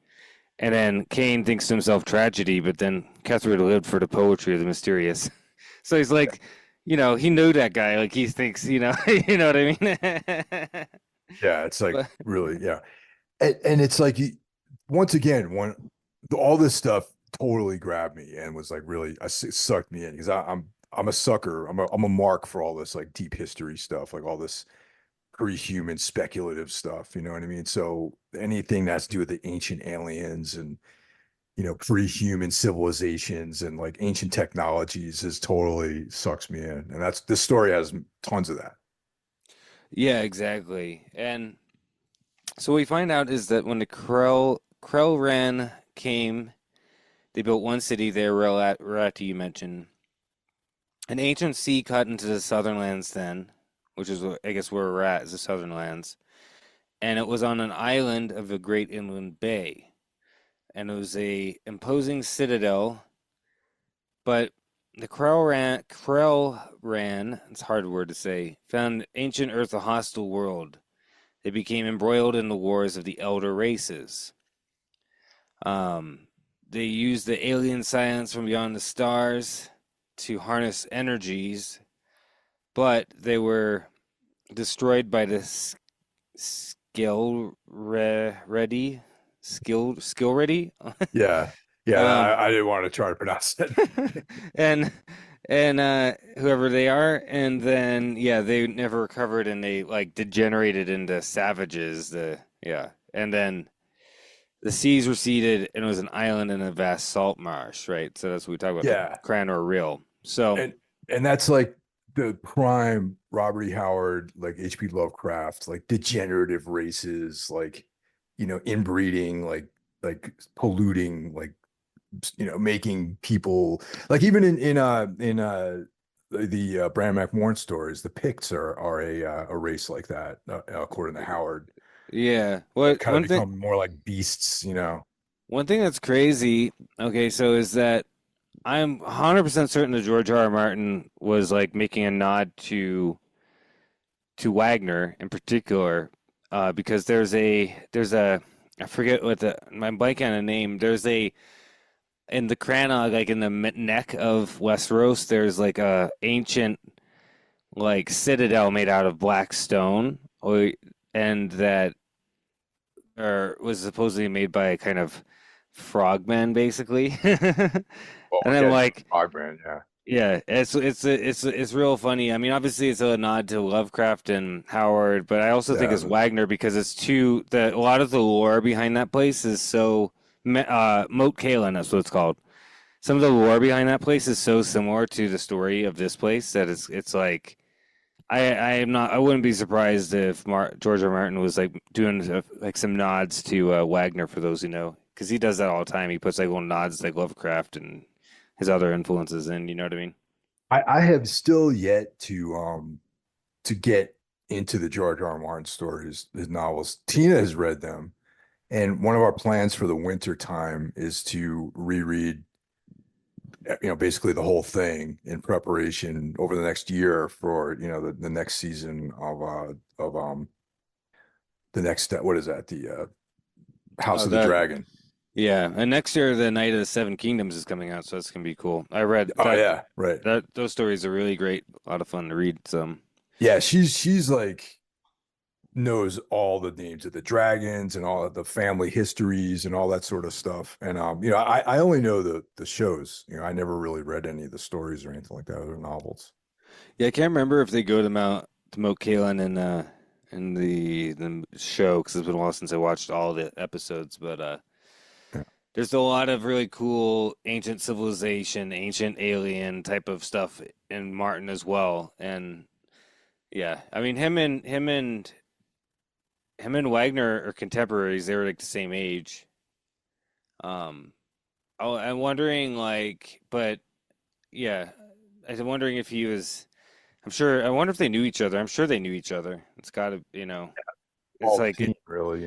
[SPEAKER 2] And then Kane thinks to himself tragedy, but then Catherine lived for the poetry of the mysterious. So he's like, he knew that guy. Like he thinks, you know what I mean?
[SPEAKER 1] Yeah, it's like
[SPEAKER 2] But
[SPEAKER 1] really, yeah. And it's like once again, all this stuff totally grabbed me and was like really it sucked me in because I'm a sucker. I'm a mark for all this like deep history stuff, like all this pre-human speculative stuff. You know what I mean? So anything that's to do with the ancient aliens and pre-human civilizations and like ancient technologies is totally sucks me in. And this story has tons of that.
[SPEAKER 2] Yeah, exactly. And so what we find out is that when the Krellran came, they built one city there, Rati you mentioned. An ancient sea cut into the southern lands then, which is I guess where we're at is the southern lands. And it was on an island of a great inland bay. And it was a imposing citadel, but the Krellran, it's a hard word to say, found ancient Earth a hostile world. They became embroiled in the wars of the elder races. Um, they used the alien science from beyond the stars to harness energies, but they were destroyed by the skill ready.
[SPEAKER 1] Yeah. Yeah,
[SPEAKER 2] um,
[SPEAKER 1] I didn't want to try to pronounce it.
[SPEAKER 2] and whoever they are, and then yeah, they never recovered, and they like degenerated into savages. And then the seas receded, and it was an island in a vast salt marsh, right? So that's what we talk about, the
[SPEAKER 1] Yeah.
[SPEAKER 2] Cran Real. So
[SPEAKER 1] And that's like the prime Robert E. Howard, like H.P. Lovecraft, like degenerative races, like inbreeding, like polluting, like making people like even in the Brand McMorn stories, the Picts are a race like that, according to Howard,
[SPEAKER 2] yeah,
[SPEAKER 1] that
[SPEAKER 2] what
[SPEAKER 1] kind of become more like beasts.
[SPEAKER 2] one thing that's crazy, okay, so is that I'm 100% certain that George R. R. Martin was like making a nod to Wagner in particular, because there's a I forget what I'm blanking on a name. There's a in the Cranog, like in the neck of Westeros, there's like a ancient like citadel made out of black stone, and that or was supposedly made by a kind of frogmen, basically.
[SPEAKER 1] Well,
[SPEAKER 2] And then
[SPEAKER 1] again,
[SPEAKER 2] like
[SPEAKER 1] Ogbrand, yeah,
[SPEAKER 2] yeah, it's real funny. I mean, obviously it's a nod to Lovecraft and Howard, but I also think
[SPEAKER 1] yeah,
[SPEAKER 2] it's Wagner because it's too a lot of the lore behind that place is so Moat Cailin, that's what it's called. Some of the lore behind that place is so similar to the story of this place that it's like I wouldn't be surprised if George R. R. Martin was like doing like some nods to Wagner for those who know, because he does that all the time. He puts like little nods like Lovecraft and his other influences in. You know what I mean?
[SPEAKER 1] I have still yet to get into the George R. R. Martin stories, his novels. Tina has read them, and one of our plans for the winter time is to reread, basically the whole thing in preparation over the next year for, the next season of the next, what is that? The House
[SPEAKER 2] Oh,
[SPEAKER 1] of the
[SPEAKER 2] that
[SPEAKER 1] Dragon.
[SPEAKER 2] yeah. And next year, the Night of the Seven Kingdoms is coming out, so that's gonna be cool. I read
[SPEAKER 1] Oh yeah, right.
[SPEAKER 2] that those stories are really great, a lot of fun to read. Some
[SPEAKER 1] Yeah, she's like knows all the names of the dragons and all of the family histories and all that sort of stuff. And I only know the shows. I never really read any of the stories or anything like that, or novels.
[SPEAKER 2] yeah, I can't remember if they go to Mount Cailin in the show because it's been a while since I watched all the episodes, but
[SPEAKER 1] Yeah.
[SPEAKER 2] there's a lot of really cool ancient civilization, ancient alien type of stuff in Martin as well. And yeah, I mean him and Wagner are contemporaries. They were like the same age. Um, I'm wondering like, but yeah, I'm wondering if he was. I'm sure. I wonder if they knew each other. I'm sure they knew each other. It's got to, it's
[SPEAKER 1] All
[SPEAKER 2] like
[SPEAKER 1] team,
[SPEAKER 2] it.
[SPEAKER 1] really.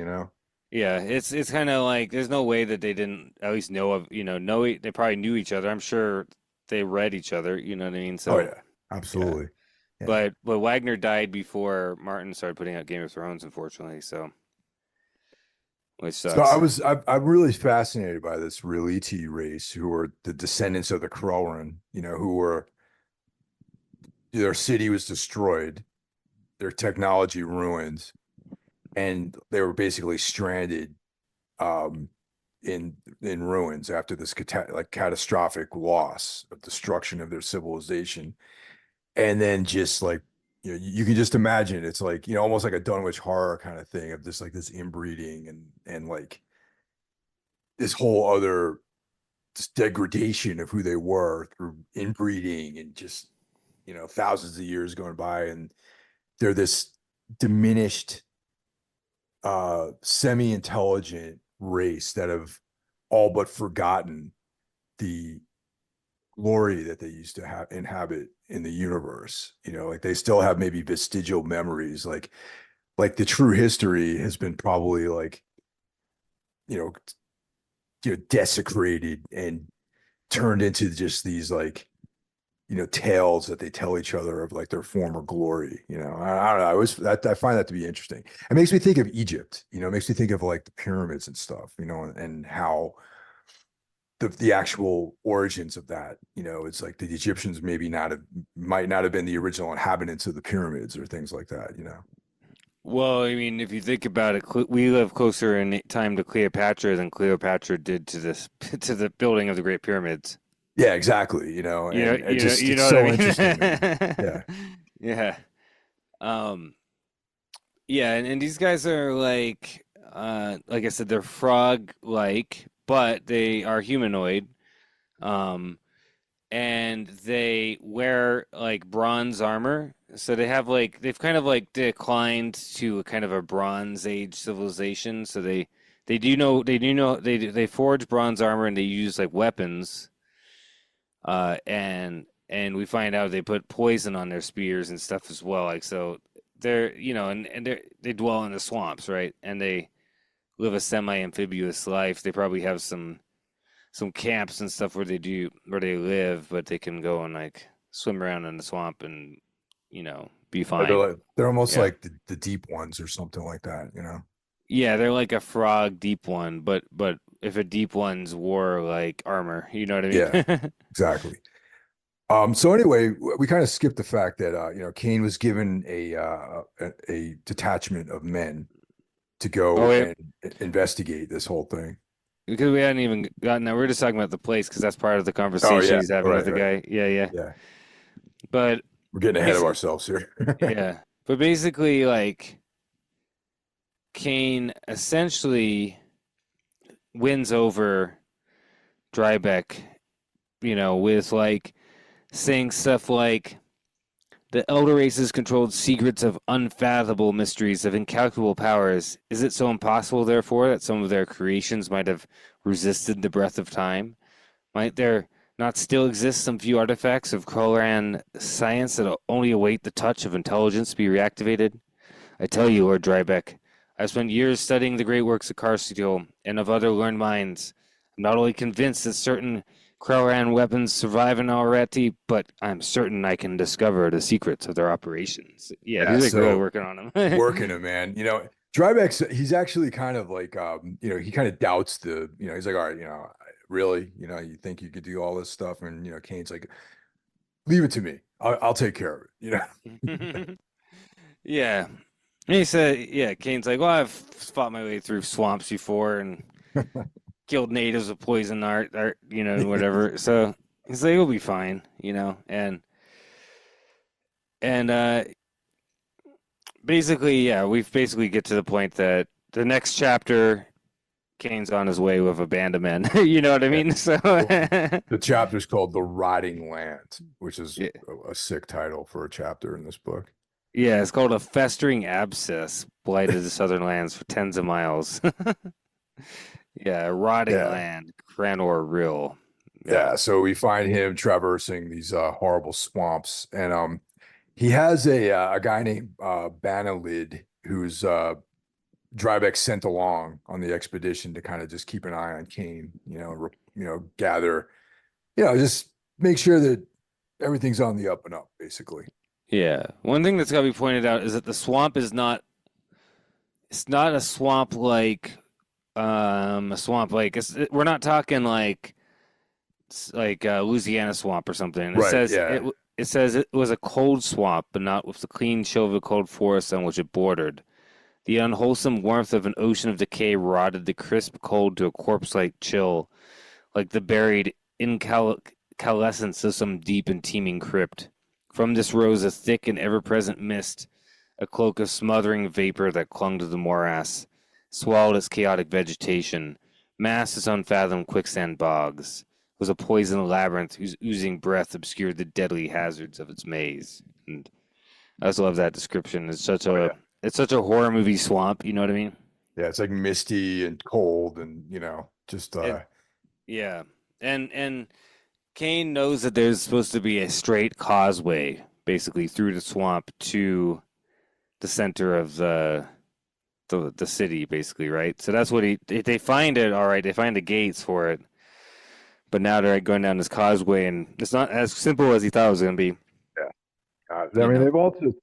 [SPEAKER 2] Yeah, it's kind of like there's no way that they didn't at least know of, they probably knew each other. I'm sure they read each other. You know what I mean?
[SPEAKER 1] Oh
[SPEAKER 2] So
[SPEAKER 1] yeah,
[SPEAKER 2] yeah,
[SPEAKER 1] absolutely. Yeah.
[SPEAKER 2] but Wagner died before Martin started putting out Game of Thrones, unfortunately. So which
[SPEAKER 1] So
[SPEAKER 2] sucks.
[SPEAKER 1] I'm really fascinated by this Reliti race, who are the descendants of the Krellran, who were their city was destroyed, their technology ruined, and they were basically stranded um in ruins after this catastrophic loss of destruction of their civilization. And then just like you can just imagine it's like almost like a Dunwich horror kind of thing of just like this inbreeding and like this whole other just degradation of who they were through inbreeding and just, thousands of years going by, and they're this diminished, semi-intelligent race that have all but forgotten the glory that they used to have inhabit in the universe. Like they still have maybe vestigial memories, like the true history has been probably like, you know, desecrated and turned into just these like, tales that they tell each other of like their former glory. I don't know. I find that to be interesting. It makes me think of Egypt. It makes me think of like the pyramids and stuff. And how the actual origins of that. It's like the Egyptians might not have been the original inhabitants of the pyramids or things like that.
[SPEAKER 2] Well, I mean, if you think about it, we live closer in time to Cleopatra than Cleopatra did to this to the building of the Great Pyramids.
[SPEAKER 1] Yeah, exactly. And it's
[SPEAKER 2] what I
[SPEAKER 1] so
[SPEAKER 2] mean?
[SPEAKER 1] interesting, man. Yeah.
[SPEAKER 2] Yeah. Um, yeah, and these guys are like I said, they're frog-like, but they are humanoid. Um, and they wear like bronze armor. So they've kind of like declined to a kind of a Bronze Age civilization. So they forge bronze armor and they use like weapons. And we find out they put poison on their spears and stuff as well. Like so they're and they dwell in the swamps, right? And they live a semi-amphibious life. They probably have some camps and stuff where they live, but they can go and like swim around in the swamp and be fine.
[SPEAKER 1] They're almost
[SPEAKER 2] Yeah.
[SPEAKER 1] like the deep ones or something like that.
[SPEAKER 2] Yeah, they're like a frog deep one, but if a deep one's wore like armor, you know what I
[SPEAKER 1] Yeah,
[SPEAKER 2] mean?
[SPEAKER 1] exactly. So anyway, we kind of skipped the fact that Kane was given a detachment of men to
[SPEAKER 2] Oh
[SPEAKER 1] go
[SPEAKER 2] wait,
[SPEAKER 1] and investigate this whole thing.
[SPEAKER 2] because we hadn't even gotten that. We're just talking about the place because that's part of the
[SPEAKER 1] Oh
[SPEAKER 2] conversation
[SPEAKER 1] yeah,
[SPEAKER 2] he's having with
[SPEAKER 1] right,
[SPEAKER 2] the
[SPEAKER 1] right.
[SPEAKER 2] guy. Yeah, yeah.
[SPEAKER 1] Yeah,
[SPEAKER 2] But
[SPEAKER 1] we're getting ahead of
[SPEAKER 2] basically,
[SPEAKER 1] ourselves here.
[SPEAKER 2] yeah. But basically, like Kane essentially wins over Drybeck, with like saying stuff like the elder races controlled secrets of unfathomable mysteries of incalculable powers. Is it so impossible, therefore, that some of their creations might have resisted the breath of time? Might there not still exist some few artifacts of Krolan science that only await the touch of intelligence to be reactivated? I tell you, Lord Drybeck, I've spent years studying the great works of Karstiel and of other learned minds. I'm not only convinced that certain Kroran weapons survive in Alretti, but I'm certain I can discover the secrets of their operations. Yeah,
[SPEAKER 1] Yeah,
[SPEAKER 2] he's like really
[SPEAKER 1] so
[SPEAKER 2] working on them.
[SPEAKER 1] working him, man. Dryback's he's actually kind of like he kind of doubts he's like, all right, really, you think you could do all this stuff, and Kane's like, leave it to me. I'll take care of it.
[SPEAKER 2] Yeah. And he said, yeah, Kane's like, well, I've fought my way through swamps before and killed natives with poison art, whatever. So he's like, it'll be fine, and basically, yeah, we've basically get to the point that the next chapter, Kane's on his way with a band of men. You know what I
[SPEAKER 1] Yeah.
[SPEAKER 2] mean? So
[SPEAKER 1] The chapter's called "The Rotting Land," which is
[SPEAKER 2] yeah,
[SPEAKER 1] a sick title for a chapter in this book.
[SPEAKER 2] yeah, it's called a festering abscess blighted the southern lands for tens of miles. Yeah, rotting
[SPEAKER 1] Yeah,
[SPEAKER 2] land, Cranor Rill. Yeah.
[SPEAKER 1] yeah. So we find him traversing these horrible swamps, and he has a guy named Banalid who's Drybeck sent along on the expedition to kind of just keep an eye on Kane, gather, just make sure that everything's on the up and up, basically.
[SPEAKER 2] Yeah. One thing that's got to be pointed out is that the swamp is not it's not a swamp like we're not talking like Louisiana swamp or something. It
[SPEAKER 1] Right.
[SPEAKER 2] says
[SPEAKER 1] Yeah.
[SPEAKER 2] it says it was a cold swamp, but not with the clean show of a cold forest on which it bordered. The unwholesome warmth of an ocean of decay rotted the crisp cold to a corpse-like chill, like the buried incalescence of some deep and teeming crypt. From this rose a thick and ever-present mist, a cloak of smothering vapor that clung to the morass, swallowed its chaotic vegetation, massed its unfathomed quicksand bogs. was a poison labyrinth whose oozing breath obscured the deadly hazards of its maze. And I just love that description.
[SPEAKER 1] Oh yeah.
[SPEAKER 2] It's such a horror movie swamp. You know what I mean?
[SPEAKER 1] Yeah, it's like misty and cold and just
[SPEAKER 2] It yeah, and Kane knows that there's supposed to be a straight causeway basically through the swamp to the center of the city, basically, right? So that's what they find it. All right, they find the gates for it, but now they're going down this causeway, and it's not as simple as he thought it was going to be.
[SPEAKER 1] yeah. I
[SPEAKER 2] You
[SPEAKER 1] mean,
[SPEAKER 2] know,
[SPEAKER 1] they've also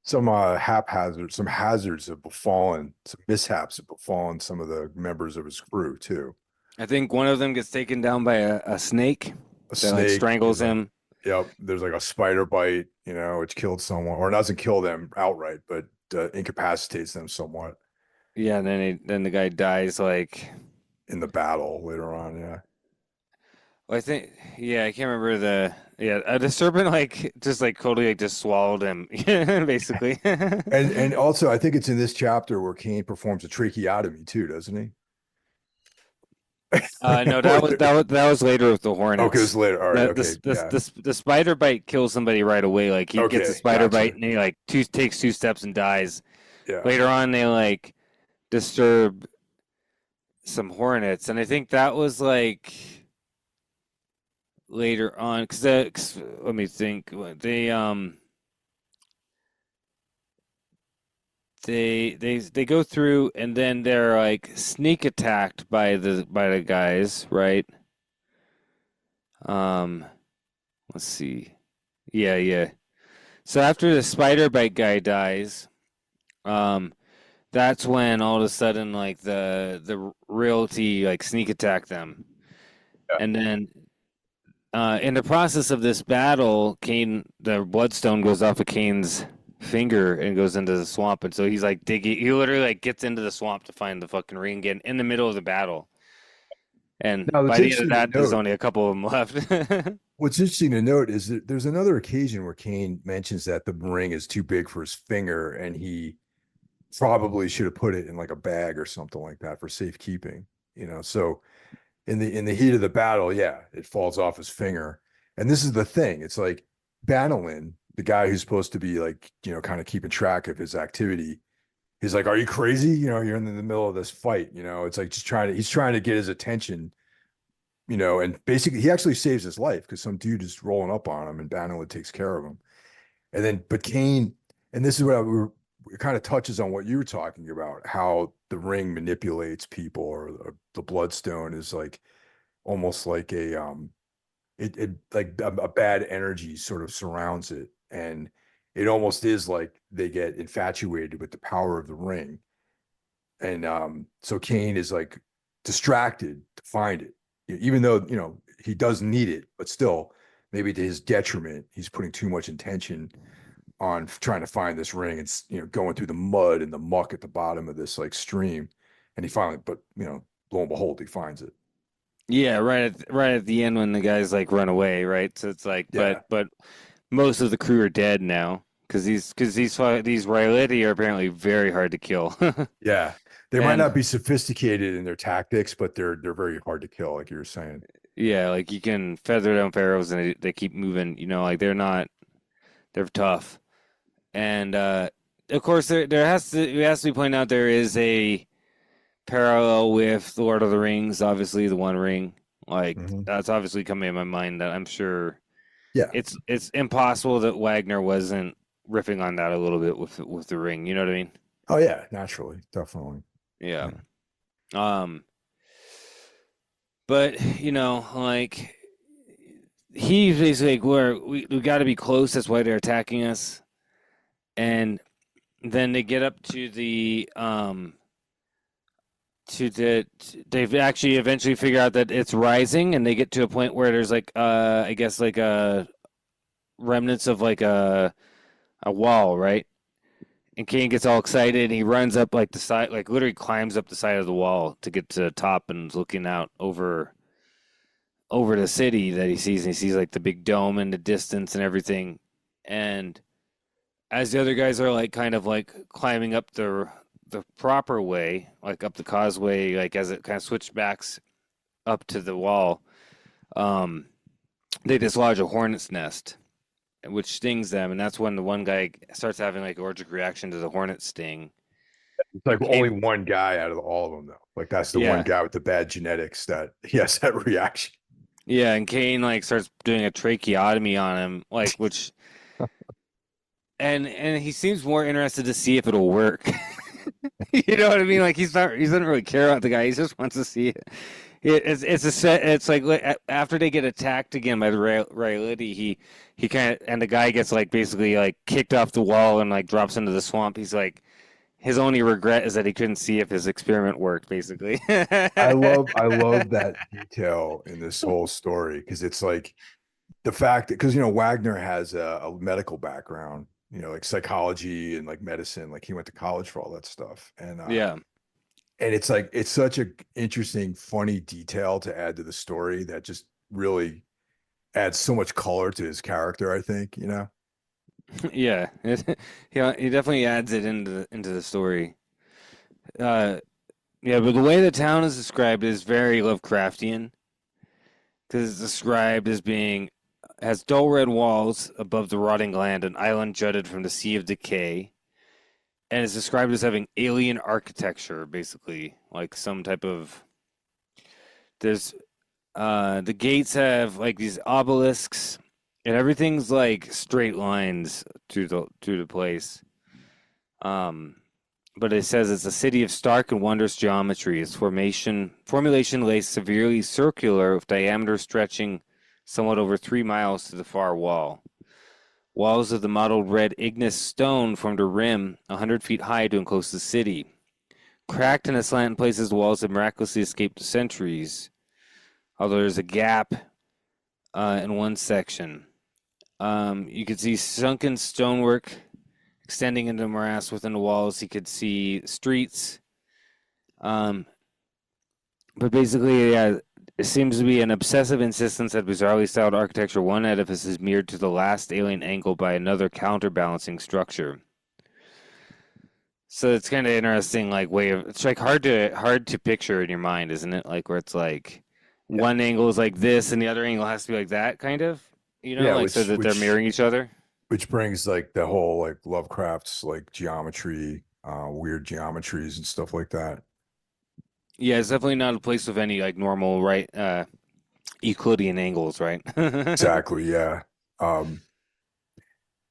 [SPEAKER 1] some haphazard, some hazards have befallen, some mishaps have befallen some of the members of his crew too.
[SPEAKER 2] I think one of them gets taken down by a snake
[SPEAKER 1] A
[SPEAKER 2] that like
[SPEAKER 1] snake,
[SPEAKER 2] strangles him.
[SPEAKER 1] yep, there's like a spider bite, which killed someone, or doesn't kill them outright, but incapacitates them somewhat
[SPEAKER 2] Yeah, and then the guy dies like.
[SPEAKER 1] in the battle later on. Yeah.
[SPEAKER 2] Well, I think, yeah, I can't remember the serpent like just like totally like just swallowed him, basically.
[SPEAKER 1] And also, I think it's in this chapter where Kane performs a tracheotomy too, doesn't he?
[SPEAKER 2] No, that was later with the
[SPEAKER 1] Okay, it's
[SPEAKER 2] hornets.
[SPEAKER 1] later. All right. Okay. Yeah.
[SPEAKER 2] The spider bite kills somebody right away. Like he gets a
[SPEAKER 1] Okay.
[SPEAKER 2] spider
[SPEAKER 1] Gotcha.
[SPEAKER 2] bite and he like takes 2 steps and dies.
[SPEAKER 1] Yeah.
[SPEAKER 2] Later on, they like disturb some hornets, and I think that was like later on because let me think. They go through and then they're like sneak attacked by the guys, right? Um, let's see. Yeah, yeah. So after the spider bite guy dies, um, that's when all of a sudden like the realty like sneak attack them.
[SPEAKER 1] Yeah.
[SPEAKER 2] And then in the process of this battle, the Bloodstone goes off of Kane's finger and goes into the swamp, and so he's like digging. He literally like gets into the swamp to find the fucking ring again in the middle of the battle. And
[SPEAKER 1] Now,
[SPEAKER 2] by the end of that, there's only a couple of them left.
[SPEAKER 1] what's interesting to note is that there's another occasion where Kane mentions that the ring is too big for his finger, and he probably should have put it in like a bag or something like that for safekeeping. So in the heat of the battle, yeah, it falls off his finger. And this is the thing. It's like Bannerlin, the guy who's supposed to be like, kind of keeping track of his activity. He's like, "Are you crazy? You're in the middle of this fight." It's like he's trying to get his attention, and basically he actually saves his life because some dude is rolling up on him and Bannerlin takes care of him. And then, but Kane, and this is what it kind of touches on what you were talking about, how the ring manipulates people, or the Bloodstone is like almost like it like a bad energy sort of surrounds it, and it almost is like they get infatuated with the power of the ring, and so Kane is like distracted to find it, even though he does need it, but still maybe to his detriment, he's putting too much intention on trying to find this ring. It's going through the mud and the muck at the bottom of this like stream, and he finally, but lo and behold, he finds it.
[SPEAKER 2] Yeah, right at the end when the guys like run away, right? So it's like,
[SPEAKER 1] Yeah.
[SPEAKER 2] but most of the crew are dead now these Rileti are apparently very hard to kill.
[SPEAKER 1] Yeah, they might
[SPEAKER 2] And
[SPEAKER 1] not be sophisticated in their tactics, but they're very hard to kill, like you were saying.
[SPEAKER 2] yeah, like you can feather down pharaohs and they keep moving. Like they're tough. And of course, there has to be pointed out there is a parallel with the Lord of the Rings, obviously the One Ring. Like that's obviously coming in my mind that I'm sure.
[SPEAKER 1] Yeah,
[SPEAKER 2] it's impossible that Wagner wasn't riffing on that a little bit with the ring. You know what I mean?
[SPEAKER 1] oh yeah, naturally, definitely.
[SPEAKER 2] Yeah. But like he's basically like we got to be close. That's why they're attacking us. And then they get up to they've actually eventually figure out that it's rising, and they get to a point where there's like I guess like remnants of like a wall, right? And Kane gets all excited and he runs up like the side, like literally climbs up the side of the wall to get to the top and is looking out over the city that he sees, and he sees like the big dome in the distance and everything. And as the other guys are like kind of like climbing up the proper way, like up the causeway, like as it kind of switchbacks up to the wall, um, they dislodge a hornet's nest, which stings them, and that's when the one guy starts having like allergic reaction to the hornet sting.
[SPEAKER 1] It's
[SPEAKER 2] And
[SPEAKER 1] like only
[SPEAKER 2] Kane,
[SPEAKER 1] one guy out of all of them, though. Like that's the one
[SPEAKER 2] yeah,
[SPEAKER 1] guy with the bad genetics that he has that reaction.
[SPEAKER 2] yeah, and Kane like starts doing a tracheotomy on him, like which, and he seems more interested to see if it'll work. You know what I mean? Like he doesn't really care about the guy. He just wants to see it. It's a set. It's like after they get attacked again by the Rayleigh, he kind of and the guy gets like basically like kicked off the wall and like drops into the swamp. He's like his only regret is that he couldn't see if his experiment worked. Basically.
[SPEAKER 1] I love that detail in this whole story because it's like the fact that because Wagner has a medical background, like psychology and like medicine, like he went to college for all that stuff,
[SPEAKER 2] Yeah.
[SPEAKER 1] and it's like it's such a interesting, funny detail to add to the story that just really adds so much color to his character. I think.
[SPEAKER 2] Yeah. He definitely adds it into the story. Uh, yeah, but the way the town is described is very Lovecraftian because it's described as being has dull red walls above the rotting land, an island jutted from the sea of decay, and is described as having alien architecture, basically, like some type of. There's the gates have like these obelisks, and everything's like straight lines to the place. Um, but it says it's a city of stark and wondrous geometry. Its formulation lays severely circular, with diameter stretching somewhat over 3 miles to the far wall. Walls of the mottled red igneous stone formed a rim 100 feet high to enclose the city. Cracked and aslant in places, the walls have miraculously escaped the centuries, although there's a gap in one section. You could see sunken stonework extending into the morass within the walls. You could see streets. Um, but basically, yeah, it seems to be an obsessive insistence at bizarrely styled architecture. One edifice is mirrored to the last alien angle by another counterbalancing structure. So it's kind of interesting, like way of it's like hard to picture in your mind, isn't it? Like where it's like
[SPEAKER 1] Yeah.
[SPEAKER 2] one angle is like this and the other angle has to be like that, kind of.
[SPEAKER 1] Yeah,
[SPEAKER 2] Like so
[SPEAKER 1] which
[SPEAKER 2] that they're
[SPEAKER 1] which
[SPEAKER 2] mirroring each other.
[SPEAKER 1] which brings like the whole like Lovecraft's like geometry, weird geometries and stuff like that.
[SPEAKER 2] Yeah, it's definitely not a place with any like normal right Euclidean angles, right?
[SPEAKER 1] Exactly. Yeah. Um,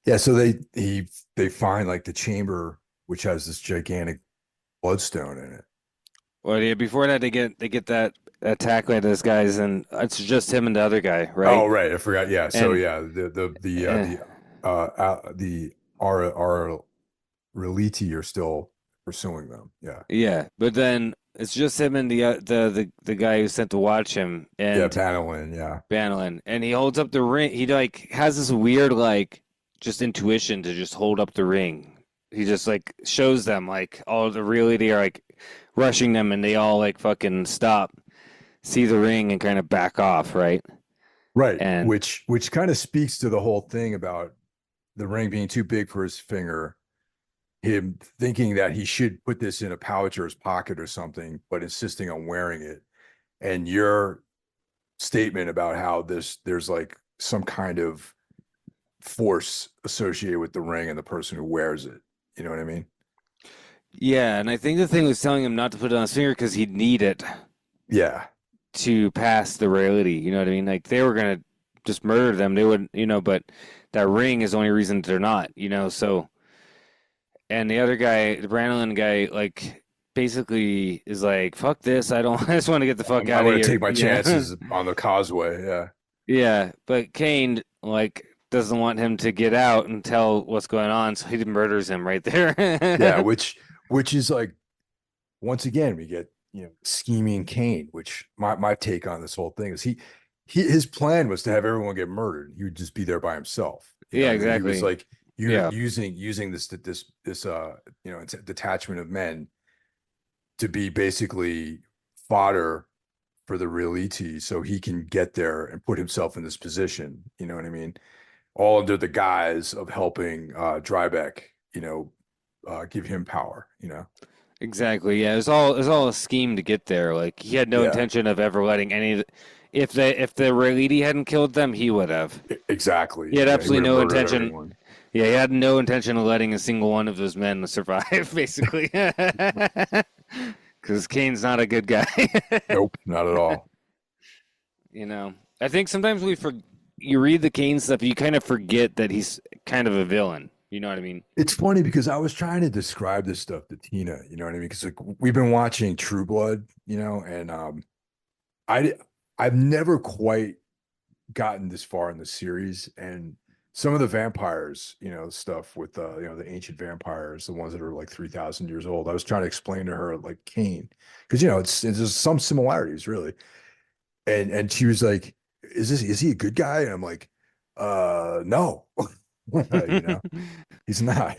[SPEAKER 1] yeah. So they find like the chamber which has this gigantic bloodstone in it.
[SPEAKER 2] Well, yeah. Before that, they get that attack by those guys, and it's just him and the other guy, right?
[SPEAKER 1] Oh, right. I forgot. Yeah. So
[SPEAKER 2] And
[SPEAKER 1] yeah,
[SPEAKER 2] uh,
[SPEAKER 1] the our Reliti are still pursuing them. Yeah.
[SPEAKER 2] yeah, but then it's just him and the guy who sent to watch him
[SPEAKER 1] Yeah.
[SPEAKER 2] and
[SPEAKER 1] Panelin. Yeah.
[SPEAKER 2] Banlin, and he holds up the ring. He like has this weird like just intuition to just hold up the ring. He just like shows them like all the reality are like rushing them, and they all like fucking stop, see the ring, and kind of back off, right?
[SPEAKER 1] Right.
[SPEAKER 2] And
[SPEAKER 1] Which kind of speaks to the whole thing about the ring being too big for his finger, him thinking that he should put this in a pouch or his pocket or something, but insisting on wearing it. And your statement about how there's like some kind of force associated with the ring and the person who wears it. You know what I mean?
[SPEAKER 2] yeah, and I think the thing was telling him not to put it on his finger because he'd need it
[SPEAKER 1] Yeah.
[SPEAKER 2] to pass the reality. You know what I mean? Like they were gonna just murder them. They would, but that ring is the only reason they're not. So. And the other guy, the Brandolin guy, like basically is like, "Fuck this! I don't. I just want to get the fuck
[SPEAKER 1] I
[SPEAKER 2] out of
[SPEAKER 1] want to
[SPEAKER 2] here."
[SPEAKER 1] take my
[SPEAKER 2] Yeah,
[SPEAKER 1] chances on the causeway. Yeah.
[SPEAKER 2] yeah. But Kane like doesn't want him to get out and tell what's going on, so he murders him right
[SPEAKER 1] Yeah,
[SPEAKER 2] there.
[SPEAKER 1] which is like once again we get scheming Kane, which my take on this whole thing is his plan was to have everyone get murdered. He would just be there by himself. You know
[SPEAKER 2] Yeah,
[SPEAKER 1] what I mean? He was
[SPEAKER 2] exactly.
[SPEAKER 1] like you're
[SPEAKER 2] Yeah,
[SPEAKER 1] using this detachment of men to be basically fodder for the real ET so he can get there and put himself in this position. You know what I mean? All under the guise of helping Drybeck, give him power.
[SPEAKER 2] exactly. Yeah, it was all a scheme to get there. Like he had no
[SPEAKER 1] Yeah.
[SPEAKER 2] intention of ever letting if the Reliti hadn't killed them, he would have.
[SPEAKER 1] Exactly.
[SPEAKER 2] He had
[SPEAKER 1] Yeah, he would
[SPEAKER 2] absolutely
[SPEAKER 1] have
[SPEAKER 2] no
[SPEAKER 1] murdered
[SPEAKER 2] intention.
[SPEAKER 1] everyone.
[SPEAKER 2] Yeah, he had no intention of letting a single one of those men survive, basically. Because Kane's not a good guy.
[SPEAKER 1] Nope, not at all.
[SPEAKER 2] You know, I think sometimes you read the Kane stuff, you kind of forget that he's kind of a villain. You know what I mean?
[SPEAKER 1] It's funny because I was trying to describe this stuff to Tina, you know what I mean? Because like we've been watching True Blood, and I I've never quite gotten this far in the series, and some of the vampires, stuff with the ancient vampires, the ones that are like 3,000 years old. I was trying to explain to her like Kane, because it's there's some similarities really, and she was like, is he a good guy? And I'm like, no, he's not.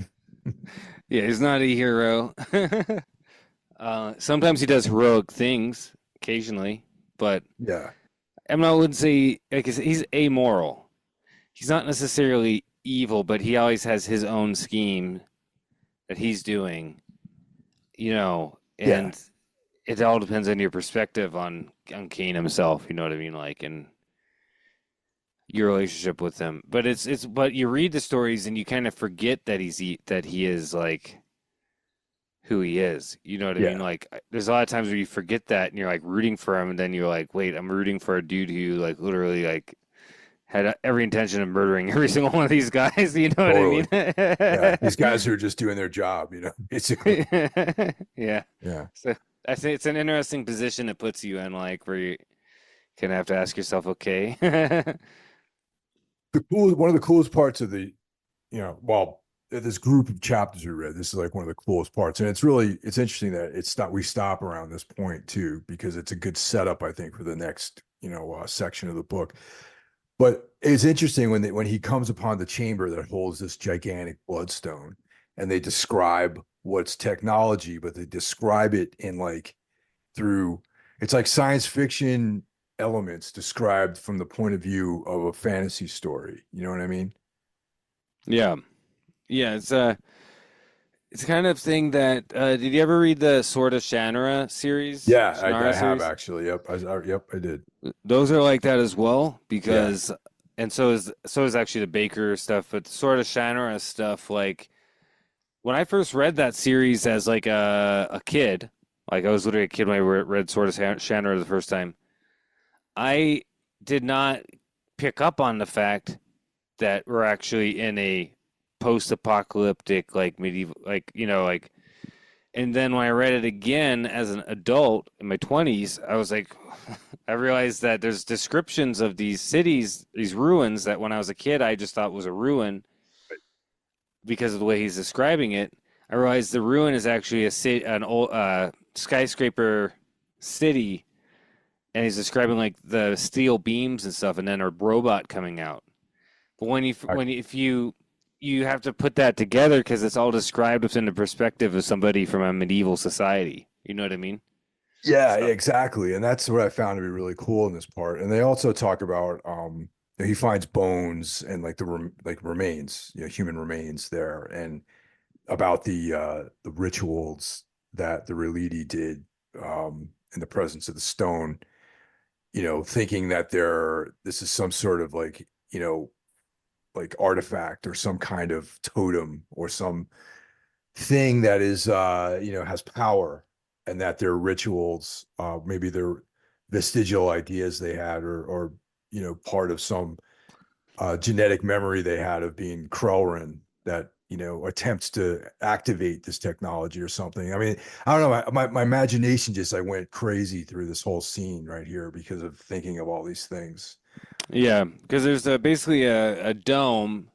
[SPEAKER 2] Yeah, he's not a hero. Sometimes he does heroic things, occasionally, but
[SPEAKER 1] Yeah,
[SPEAKER 2] I wouldn't say like he's amoral. He's not necessarily evil, but he always has his own scheme that he's doing,
[SPEAKER 1] yeah.
[SPEAKER 2] and it all depends on your perspective on Kane himself, you know what I mean? Like, and your relationship with him. But but you read the stories and you kind of forget that he is like who he is. You know what I mean?
[SPEAKER 1] Yeah,
[SPEAKER 2] Like, there's a lot of times where you forget that and you're like rooting for him, and then you're like, wait, I'm rooting for a dude who like literally like had every intention of murdering every single one of these guys. You know what I
[SPEAKER 1] totally. Yeah,
[SPEAKER 2] mean?
[SPEAKER 1] these guys who are just doing their job, basically.
[SPEAKER 2] Yeah.
[SPEAKER 1] Yeah.
[SPEAKER 2] So I think it's an interesting position it puts you in, like where you kind of have to ask yourself, okay.
[SPEAKER 1] One of the coolest parts of well, this group of chapters we read, this is like one of the coolest parts. And it's interesting that we stop around this point too, because it's a good setup, I think, for the next, section of the book. But it's interesting when he comes upon the chamber that holds this gigantic bloodstone, and they describe what's technology, but they describe it in like through it's like science fiction elements described from the point of view of a fantasy story. You know what I mean?
[SPEAKER 2] Yeah. Yeah, it's kind of thing that did you ever read the Sword of
[SPEAKER 1] Yeah, I
[SPEAKER 2] Shannara
[SPEAKER 1] have
[SPEAKER 2] series?
[SPEAKER 1] actually. Yep, yep, I did.
[SPEAKER 2] Those are like that as well
[SPEAKER 1] Yeah,
[SPEAKER 2] because and so is actually the Baker stuff, but the Sword of Shannara stuff, like when I first read that series as like a kid, like I was literally a kid when I read Sword of Shannara the first time, I did not pick up on the fact that we're actually in a post-apocalyptic, like medieval, like like. And then when I read it again as an adult in my 20s, I was like, I realized that there's descriptions of these cities, these ruins that when I was a kid I just thought was a ruin because of the way he's describing it. I realized the ruin is actually an old skyscraper city, and he's describing like the steel beams and stuff, and then a robot coming out. But if you have to put that together because it's all described within the perspective of somebody from a medieval society. You know what I mean?
[SPEAKER 1] yeah,
[SPEAKER 2] So
[SPEAKER 1] exactly. And that's what I found to be really cool in this part. And they also talk about he finds bones and like like remains, human remains there, and about the rituals that the Reliti did in the presence of the stone, thinking that this is some sort of like, like artifact or some kind of totem or some thing that is has power, and that their rituals, maybe their vestigial ideas they had, or part of some genetic memory they had of being Krellrin, that attempts to activate this technology or something. I mean, I don't know, my imagination just like went crazy through this whole scene right here because of thinking of all these things.
[SPEAKER 2] yeah, because there's basically a dome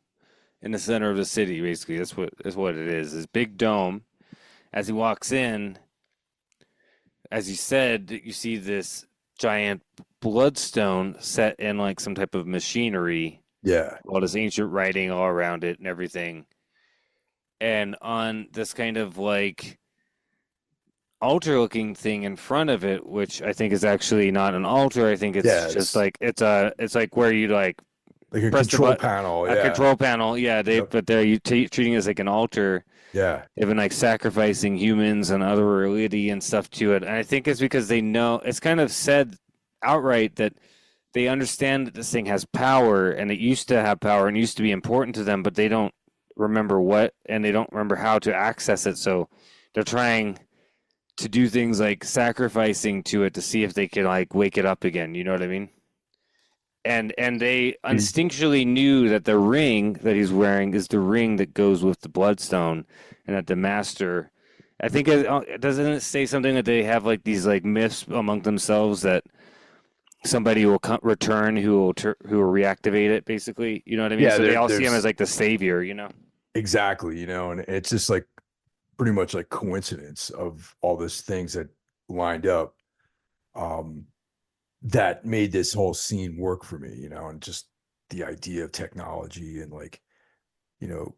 [SPEAKER 2] in the center of the city. Basically, that's what it is. This big dome. As he walks in, as you said, you see this giant bloodstone set in like some type of machinery,
[SPEAKER 1] Yeah,
[SPEAKER 2] all this ancient writing all around it and everything. And on this kind of like altar looking thing in front of it, which I think is actually not an altar. I think
[SPEAKER 1] yeah,
[SPEAKER 2] it's just
[SPEAKER 1] it's
[SPEAKER 2] like it's like where you like
[SPEAKER 1] like a
[SPEAKER 2] press the
[SPEAKER 1] control
[SPEAKER 2] button,
[SPEAKER 1] panel.
[SPEAKER 2] a
[SPEAKER 1] Yeah,
[SPEAKER 2] control panel. Yeah,
[SPEAKER 1] yep,
[SPEAKER 2] but they're treating it as like an altar.
[SPEAKER 1] yeah,
[SPEAKER 2] They've been like sacrificing humans and other reality and stuff to it. And I think it's because they know it's kind of said outright that they understand that this thing has power and it used to have power and used to be important to them, but they don't remember what and they don't remember how to access it. So they're trying to do things like sacrificing to it to see if they can like wake it up again. You know what I mean? And they instinctually knew that the ring that he's wearing is the ring that goes with the Bloodstone, and that the Master. I think doesn't it say something that they have like these like myths among themselves that somebody will return who will reactivate it, basically. You know what I mean?
[SPEAKER 1] Yeah,
[SPEAKER 2] So they all see him
[SPEAKER 1] there's
[SPEAKER 2] as like the savior.
[SPEAKER 1] exactly, and it's just like pretty much like coincidence of all these things that lined up um that made this whole scene work for me, and just the idea of technology and like, you know,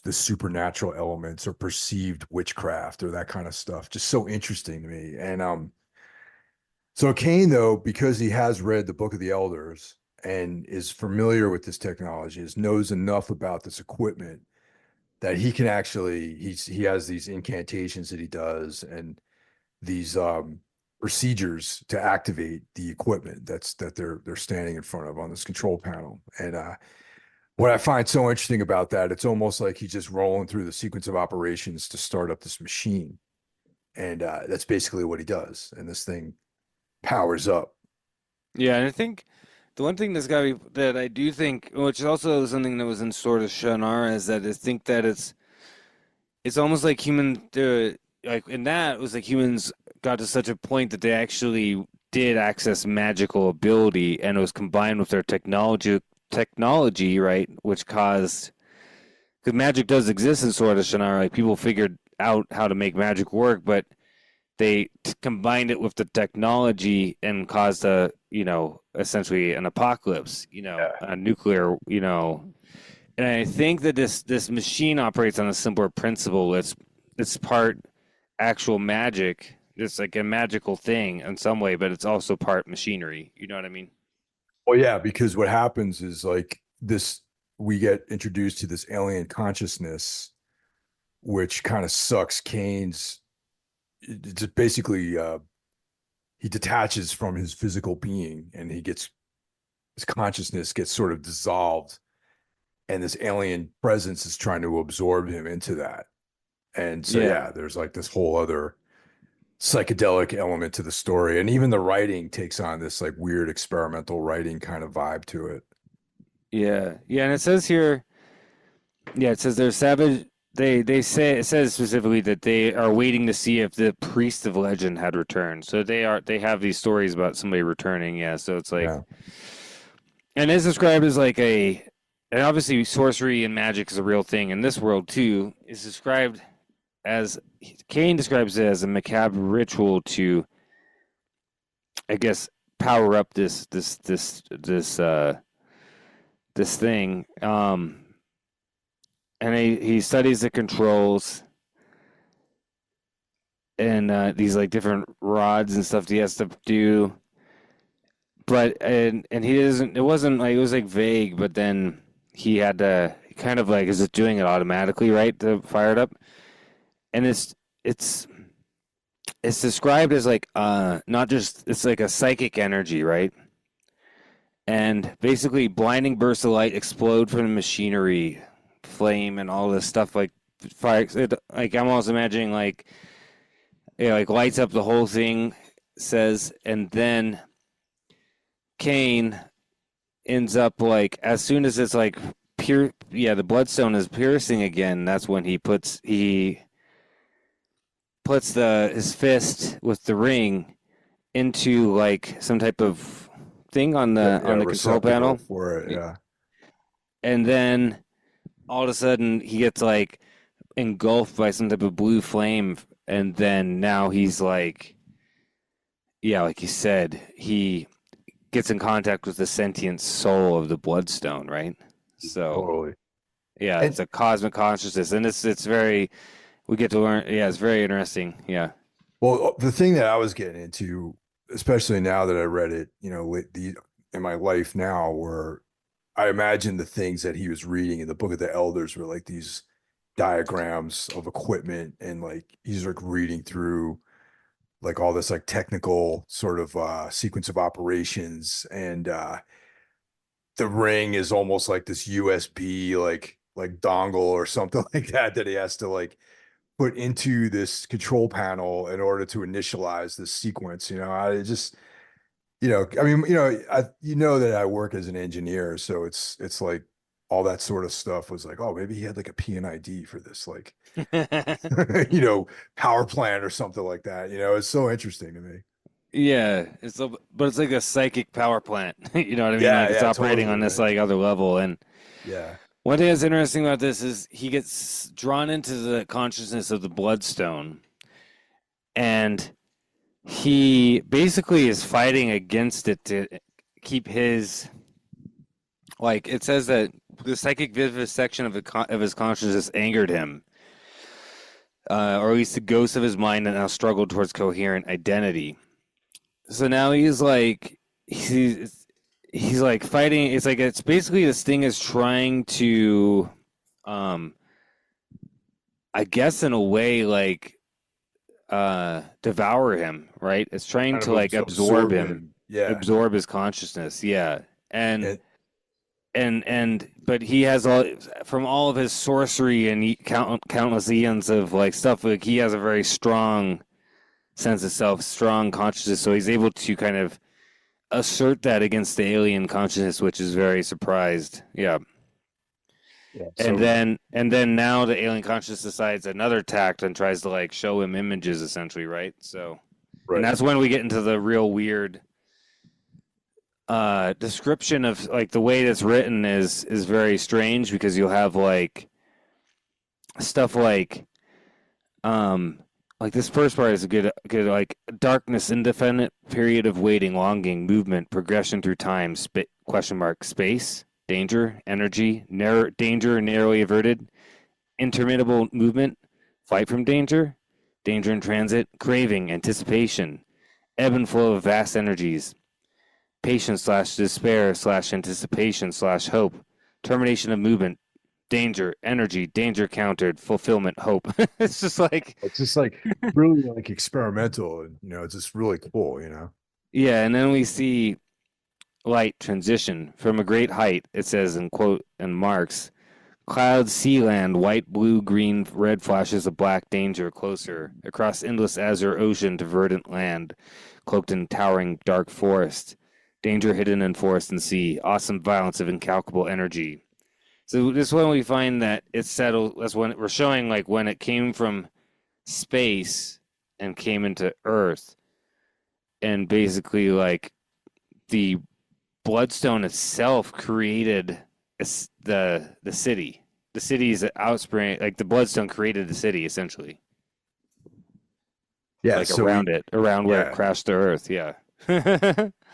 [SPEAKER 1] the supernatural elements or perceived witchcraft or that kind of stuff. Just so interesting to me. And so Kane, though, because he has read the Book of the Elders and is familiar with this technology, knows enough about this equipment that he can actually he has these incantations that he does and these procedures to activate the equipment that they're standing in front of on this control panel. And what I find so interesting about that, it's almost like he's just rolling through the sequence of operations to start up this machine. And that's basically what he does. And this thing powers up.
[SPEAKER 2] Yeah, and I think the one thing that's got to be that I do think, which is also something that was in Sword of Shannara, is that I think that it's almost like like in that it was like humans got to such a point that they actually did access magical ability, and it was combined with their technology, right, which caused because magic does exist in Sword of Shannara, like people figured out how to make magic work, but they combined it with the technology and caused essentially an apocalypse,
[SPEAKER 1] Yeah.
[SPEAKER 2] a nuclear, and I think that this machine operates on a simpler principle. It's part actual magic. It's like a magical thing in some way, but it's also part machinery. You know what I mean?
[SPEAKER 1] Well, yeah, because what happens is like this, we get introduced to this alien consciousness, which kind of sucks Kane's, it's basically he detaches from his physical being and his consciousness gets sort of dissolved, and this alien presence is trying to absorb him into that. And so
[SPEAKER 2] Yeah,
[SPEAKER 1] yeah, there's like this whole other psychedelic element to the story, and even the writing takes on this like weird experimental writing kind of vibe to it.
[SPEAKER 2] yeah, and it says here, yeah, it says they're savage. They say it says specifically that they are waiting to see if the priest of legend had returned. So they have these stories about somebody returning. Yeah, so it's like,
[SPEAKER 1] Yeah.
[SPEAKER 2] and it's described as like and obviously sorcery and magic is a real thing in this world too. It's described as Kane describes it as a macabre ritual to, I guess, power up this thing. And he studies the controls and these like different rods and stuff he has to do. But and he doesn't. It wasn't like it was like vague. But then he had to kind of like is it doing it automatically, right, to fire it up? And it's it's described as like not just it's like a psychic energy, right? And basically blinding bursts of light explode from the machinery, flame and all this stuff like fire. Like I'm almost imagining like like lights up the whole thing, says, and then Kane ends up like as soon as it's like pure, yeah, the bloodstone is piercing again. That's when he puts the his fist with the ring into like some type of thing on
[SPEAKER 1] Yeah, yeah,
[SPEAKER 2] the control
[SPEAKER 1] receptacle
[SPEAKER 2] panel,
[SPEAKER 1] for it. Yeah.
[SPEAKER 2] and then all of a sudden he gets like engulfed by some type of blue flame, and then now he's like, yeah, like you said, he gets in contact with the sentient soul of the bloodstone, right? So
[SPEAKER 1] Totally.
[SPEAKER 2] yeah,
[SPEAKER 1] And
[SPEAKER 2] it's a cosmic consciousness, and it's very we get to learn. Yeah, it's very interesting. Yeah,
[SPEAKER 1] well, the thing that I was getting into, especially now that I read it, in my life now, where I imagine the things that he was reading in the Book of the Elders were like these diagrams of equipment, and like he's like reading through like all this like technical sort of sequence of operations, and the ring is almost like this USB like dongle or something like that he has to like put into this control panel in order to initialize this sequence. I just, I mean, you know that I work as an engineer, so it's like all that sort of stuff was like, oh, maybe he had like a PNID for this, like, you know, power plant or something like that. It's so interesting to me.
[SPEAKER 2] Yeah, but it's like a psychic power plant. You know what I mean?
[SPEAKER 1] Yeah,
[SPEAKER 2] Like it's
[SPEAKER 1] yeah,
[SPEAKER 2] operating
[SPEAKER 1] totally,
[SPEAKER 2] on this
[SPEAKER 1] right?
[SPEAKER 2] like other level. And
[SPEAKER 1] Yeah.
[SPEAKER 2] one thing that's interesting about this is he gets drawn into the consciousness of the Bloodstone, and he basically is fighting against it to keep his, like it says that the psychic vivisection of of his consciousness angered him, or at least the ghost of his mind that now struggled towards coherent identity. So now he's like fighting. It's basically this thing is trying to, um, I guess in a way like devour him, right? It's trying
[SPEAKER 1] Kind
[SPEAKER 2] to
[SPEAKER 1] of
[SPEAKER 2] like absorb
[SPEAKER 1] absorb
[SPEAKER 2] him,
[SPEAKER 1] him. Yeah.
[SPEAKER 2] absorb his consciousness. Yeah, and
[SPEAKER 1] And
[SPEAKER 2] but he has all of his sorcery and countless eons of like stuff. Like he has a very strong sense of self, strong consciousness. So he's able to kind of assert that against the alien consciousness, which is very surprised. Yeah.
[SPEAKER 1] yeah,
[SPEAKER 2] And
[SPEAKER 1] so
[SPEAKER 2] then now the alien consciousness decides another tact and tries to like show him images essentially, right? So and
[SPEAKER 1] right.
[SPEAKER 2] that's when we get into the real weird description of like the way that's written is very strange because you'll have like stuff um like this first part is a good like darkness, indefinite period of waiting, longing, movement, progression through time, question mark, space, danger, energy, danger narrowly averted, interminable movement, flight from danger, danger in transit, craving, anticipation, ebb and flow of vast energies, patience slash despair slash anticipation slash hope, termination of movement, danger, energy, danger countered, fulfillment, hope. It's just like,
[SPEAKER 1] It's just like really like experimental, and it's just really cool.
[SPEAKER 2] yeah. And then we see light transition from a great height. It says in quote and marks, clouds, sea land, white, blue, green, red flashes of black danger closer across endless azure ocean to verdant land, cloaked in towering dark forest. Danger hidden in forest and sea. Awesome violence of incalculable energy. So this is when we find that it's settled. That's when we're showing like when it came from space and came into Earth, and basically like the Bloodstone itself created the city. The city's outspring, like the Bloodstone created the city essentially,
[SPEAKER 1] Yeah,
[SPEAKER 2] like
[SPEAKER 1] so we
[SPEAKER 2] around where it
[SPEAKER 1] yeah.
[SPEAKER 2] crashed to Earth. Yeah.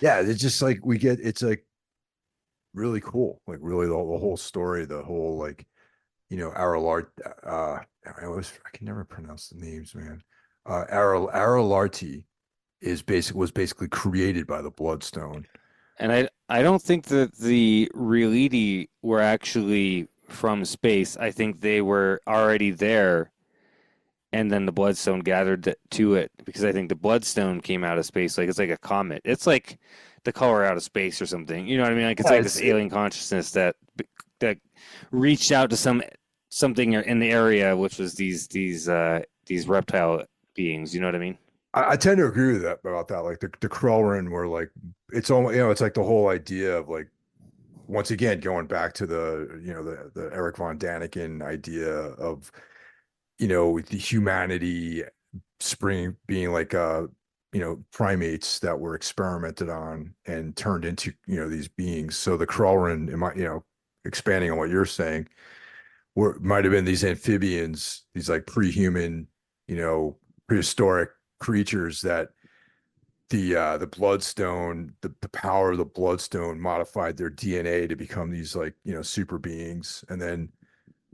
[SPEAKER 1] Yeah, it's just like it's like really cool. Like really the whole story, the whole like, Aralart I can never pronounce the names, man. Aralarti was basically created by the Bloodstone.
[SPEAKER 2] And I don't think that the Realiti were actually from space. I think they were already there, and then the Bloodstone gathered to it because I think the Bloodstone came out of space. Like it's like a comet. It's like the color out of space or something. You know what I mean? Like it's
[SPEAKER 1] Yeah,
[SPEAKER 2] like this alien consciousness that reached out to something in the area, which was these reptile beings. You know what I mean?
[SPEAKER 1] I tend to agree with that about that. Like the Krellrin were like it's almost, it's like the whole idea of like once again going back to the Eric von Daniken idea of the humanity spring being like primates that were experimented on and turned into these beings. So the Krellrin, expanding on what you're saying, might have been these amphibians, these like pre-human, prehistoric creatures that the bloodstone, the power of the bloodstone modified their DNA to become these like super beings, and then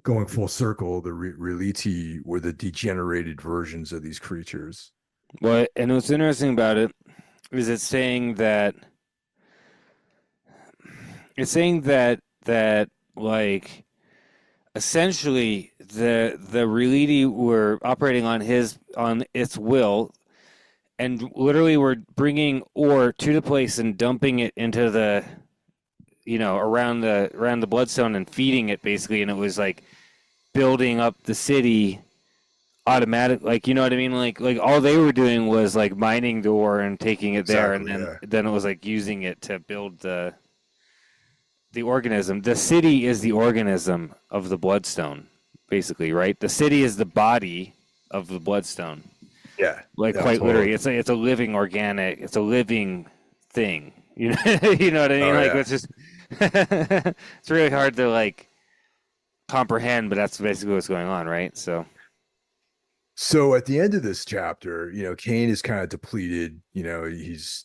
[SPEAKER 1] going full circle, the Reliti were the degenerated versions of these creatures.
[SPEAKER 2] Well, and what's interesting about it is it's saying that like essentially the Reliti were operating on its will, and literally were bringing ore to the place and dumping it into the, around the Bloodstone and feeding it basically, and it was like building up the city automatic, like, you know what I mean? Like all they were doing was like mining the ore and taking it there, and
[SPEAKER 1] Exactly. Yeah.
[SPEAKER 2] then it was like using it to build the organism. The city is the organism of the Bloodstone, basically, right? The city is the body of the Bloodstone.
[SPEAKER 1] Yeah.
[SPEAKER 2] Like
[SPEAKER 1] Yeah.
[SPEAKER 2] quite
[SPEAKER 1] Totally.
[SPEAKER 2] literally, it's a living organic, it's a living thing. You know, you know what I mean?
[SPEAKER 1] Oh
[SPEAKER 2] Like
[SPEAKER 1] yeah.
[SPEAKER 2] it's just it's really hard to like comprehend, but that's basically what's going on, right? So
[SPEAKER 1] So at the end of this chapter, Kane is kind of depleted. He's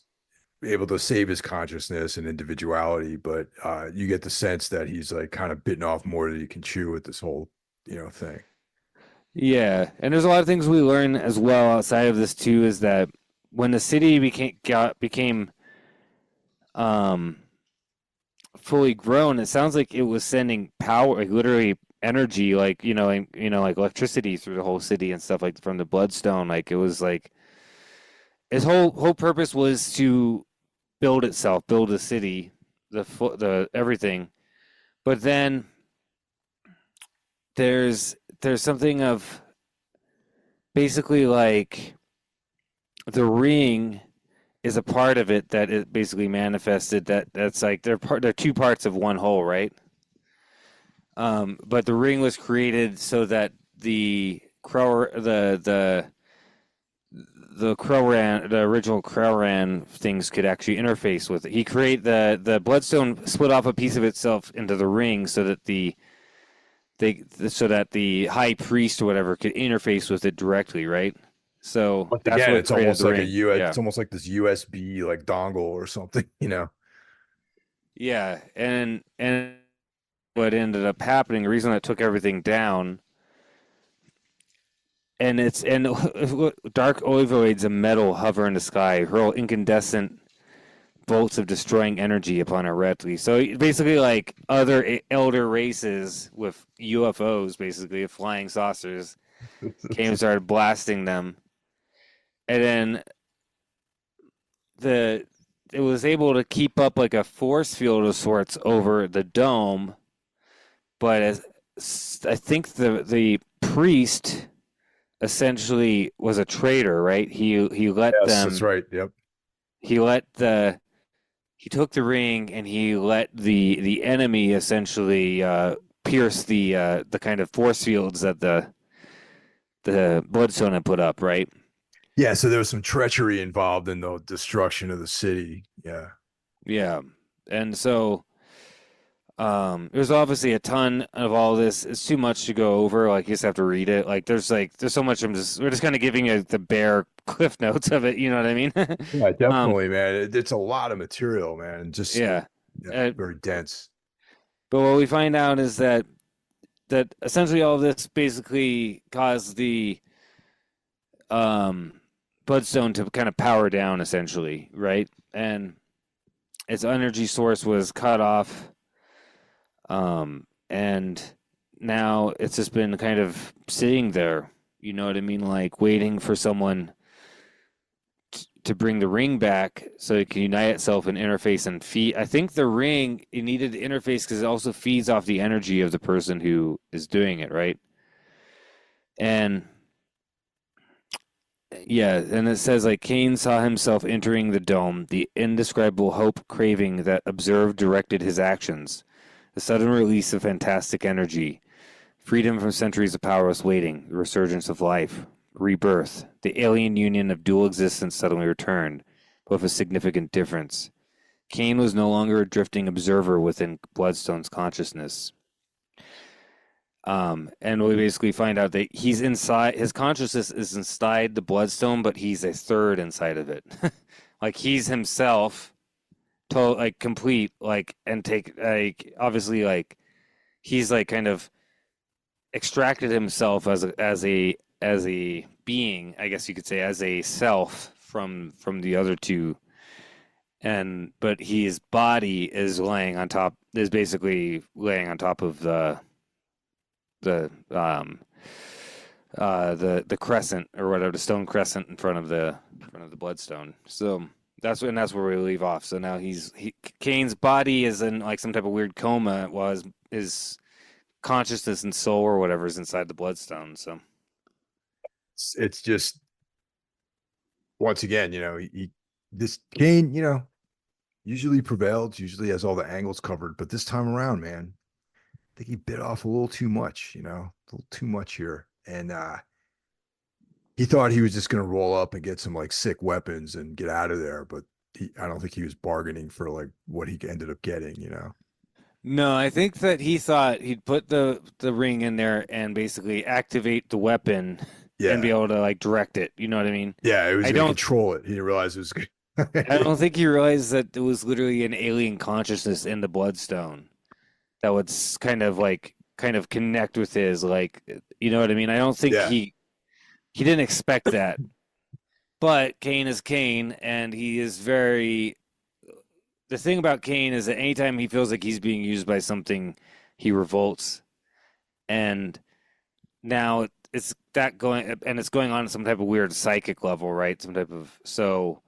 [SPEAKER 1] able to save his consciousness and individuality, but you get the sense that he's like kind of bitten off more than he can chew with this whole, thing.
[SPEAKER 2] yeah, and there's a lot of things we learn as well outside of this too. Is that when the city became um fully grown, it sounds like it was sending power, like literally energy, like like electricity through the whole city and stuff, like from the Bloodstone. Like it was like its whole purpose was to build itself, build the city, the everything. But then there's something of basically like the ring is a part of it that it basically manifested, that's like they're two parts of one whole, right? But the ring was created so that the the original Crowran things could actually interface with it. He created the Bloodstone, split off a piece of itself into the ring so that the high priest or whatever could interface with it directly, right? So
[SPEAKER 1] Once
[SPEAKER 2] that's
[SPEAKER 1] again,
[SPEAKER 2] what
[SPEAKER 1] it's
[SPEAKER 2] created
[SPEAKER 1] almost
[SPEAKER 2] the
[SPEAKER 1] like a
[SPEAKER 2] ring.
[SPEAKER 1] U.
[SPEAKER 2] Yeah,
[SPEAKER 1] It's almost like this USB like dongle or something.
[SPEAKER 2] yeah, and what ended up happening, the reason that took everything down, and dark ovoids of metal hover in the sky, hurl incandescent bolts of destroying energy upon Eretli. So basically, like other elder races with UFOs, basically flying saucers, came and started blasting them, and then the it was able to keep up like a force field of sorts over the dome, but I think the priest essentially was a traitor, right? He let
[SPEAKER 1] Yes, that's
[SPEAKER 2] them
[SPEAKER 1] right. Yep.
[SPEAKER 2] he let the he took the ring and he let the enemy essentially pierce the kind of force fields that the Bloodstone had put up, right?
[SPEAKER 1] Yeah, so there was some treachery involved in the destruction of the city. Yeah.
[SPEAKER 2] Yeah, and so there's obviously a ton of all this. It's too much to go over. Like you just have to read it. There's so much. We're just kind of giving you the bare cliff notes of it. You know what I mean?
[SPEAKER 1] Yeah,
[SPEAKER 2] um,
[SPEAKER 1] definitely, man. It's a lot of material, man. Just
[SPEAKER 2] yeah.
[SPEAKER 1] yeah,
[SPEAKER 2] Uh,
[SPEAKER 1] very dense.
[SPEAKER 2] but what we find out is that essentially all this basically caused the um, Bloodstone to kind of power down, essentially, right? And its energy source was cut off, and now it's just been kind of sitting there. You know what I mean? Like waiting for someone to bring the ring back so it can unite itself and interface and feed. I think the ring, it needed to interface because it also feeds off the energy of the person who is doing it, right? And yeah, and it says like Kane saw himself entering the dome, the indescribable hope craving that observed directed his actions, the sudden release of fantastic energy, freedom from centuries of powerless waiting, the resurgence of life, rebirth, the alien union of dual existence suddenly returned, but with a significant difference. Kane was no longer a drifting observer within Bloodstone's consciousness. And we basically find out that he's inside, his consciousness is inside the Bloodstone, but he's a third inside of it. Like he's himself, like complete, like, and take, like, obviously, like, he's like kind of extracted himself as a being, I guess you could say, as a self from the other two, and but his body is basically laying on top of the the crescent or whatever, the stone crescent in front of the bloodstone. So that's where we leave off. So now Kane's body is in like some type of weird coma. Was his consciousness and soul or whatever is inside the bloodstone. So
[SPEAKER 1] It's just once again, this Kane, usually prevails, usually has all the angles covered, but this time around, man, I think he bit off a little too much, a little too much here. And he thought he was just going to roll up and get some like sick weapons and get out of there, but I don't think he was bargaining for like what he ended up getting.
[SPEAKER 2] no, I think that he thought he'd put the ring in there and basically activate the weapon and be
[SPEAKER 1] Yeah.
[SPEAKER 2] able to like direct it. You know what I mean?
[SPEAKER 1] Yeah, it was
[SPEAKER 2] I
[SPEAKER 1] going to
[SPEAKER 2] don't
[SPEAKER 1] control it. He didn't realize it was good.
[SPEAKER 2] I don't think he realized that there was literally an alien consciousness in the bloodstone that would kind of connect with his like you know what I mean? I don't think
[SPEAKER 1] Yeah.
[SPEAKER 2] he didn't expect that. But Kane is Kane and he is very the thing about Kane is that anytime he feels like he's being used by something, he revolts. And now it's going on some type of weird psychic level, right? Some type of so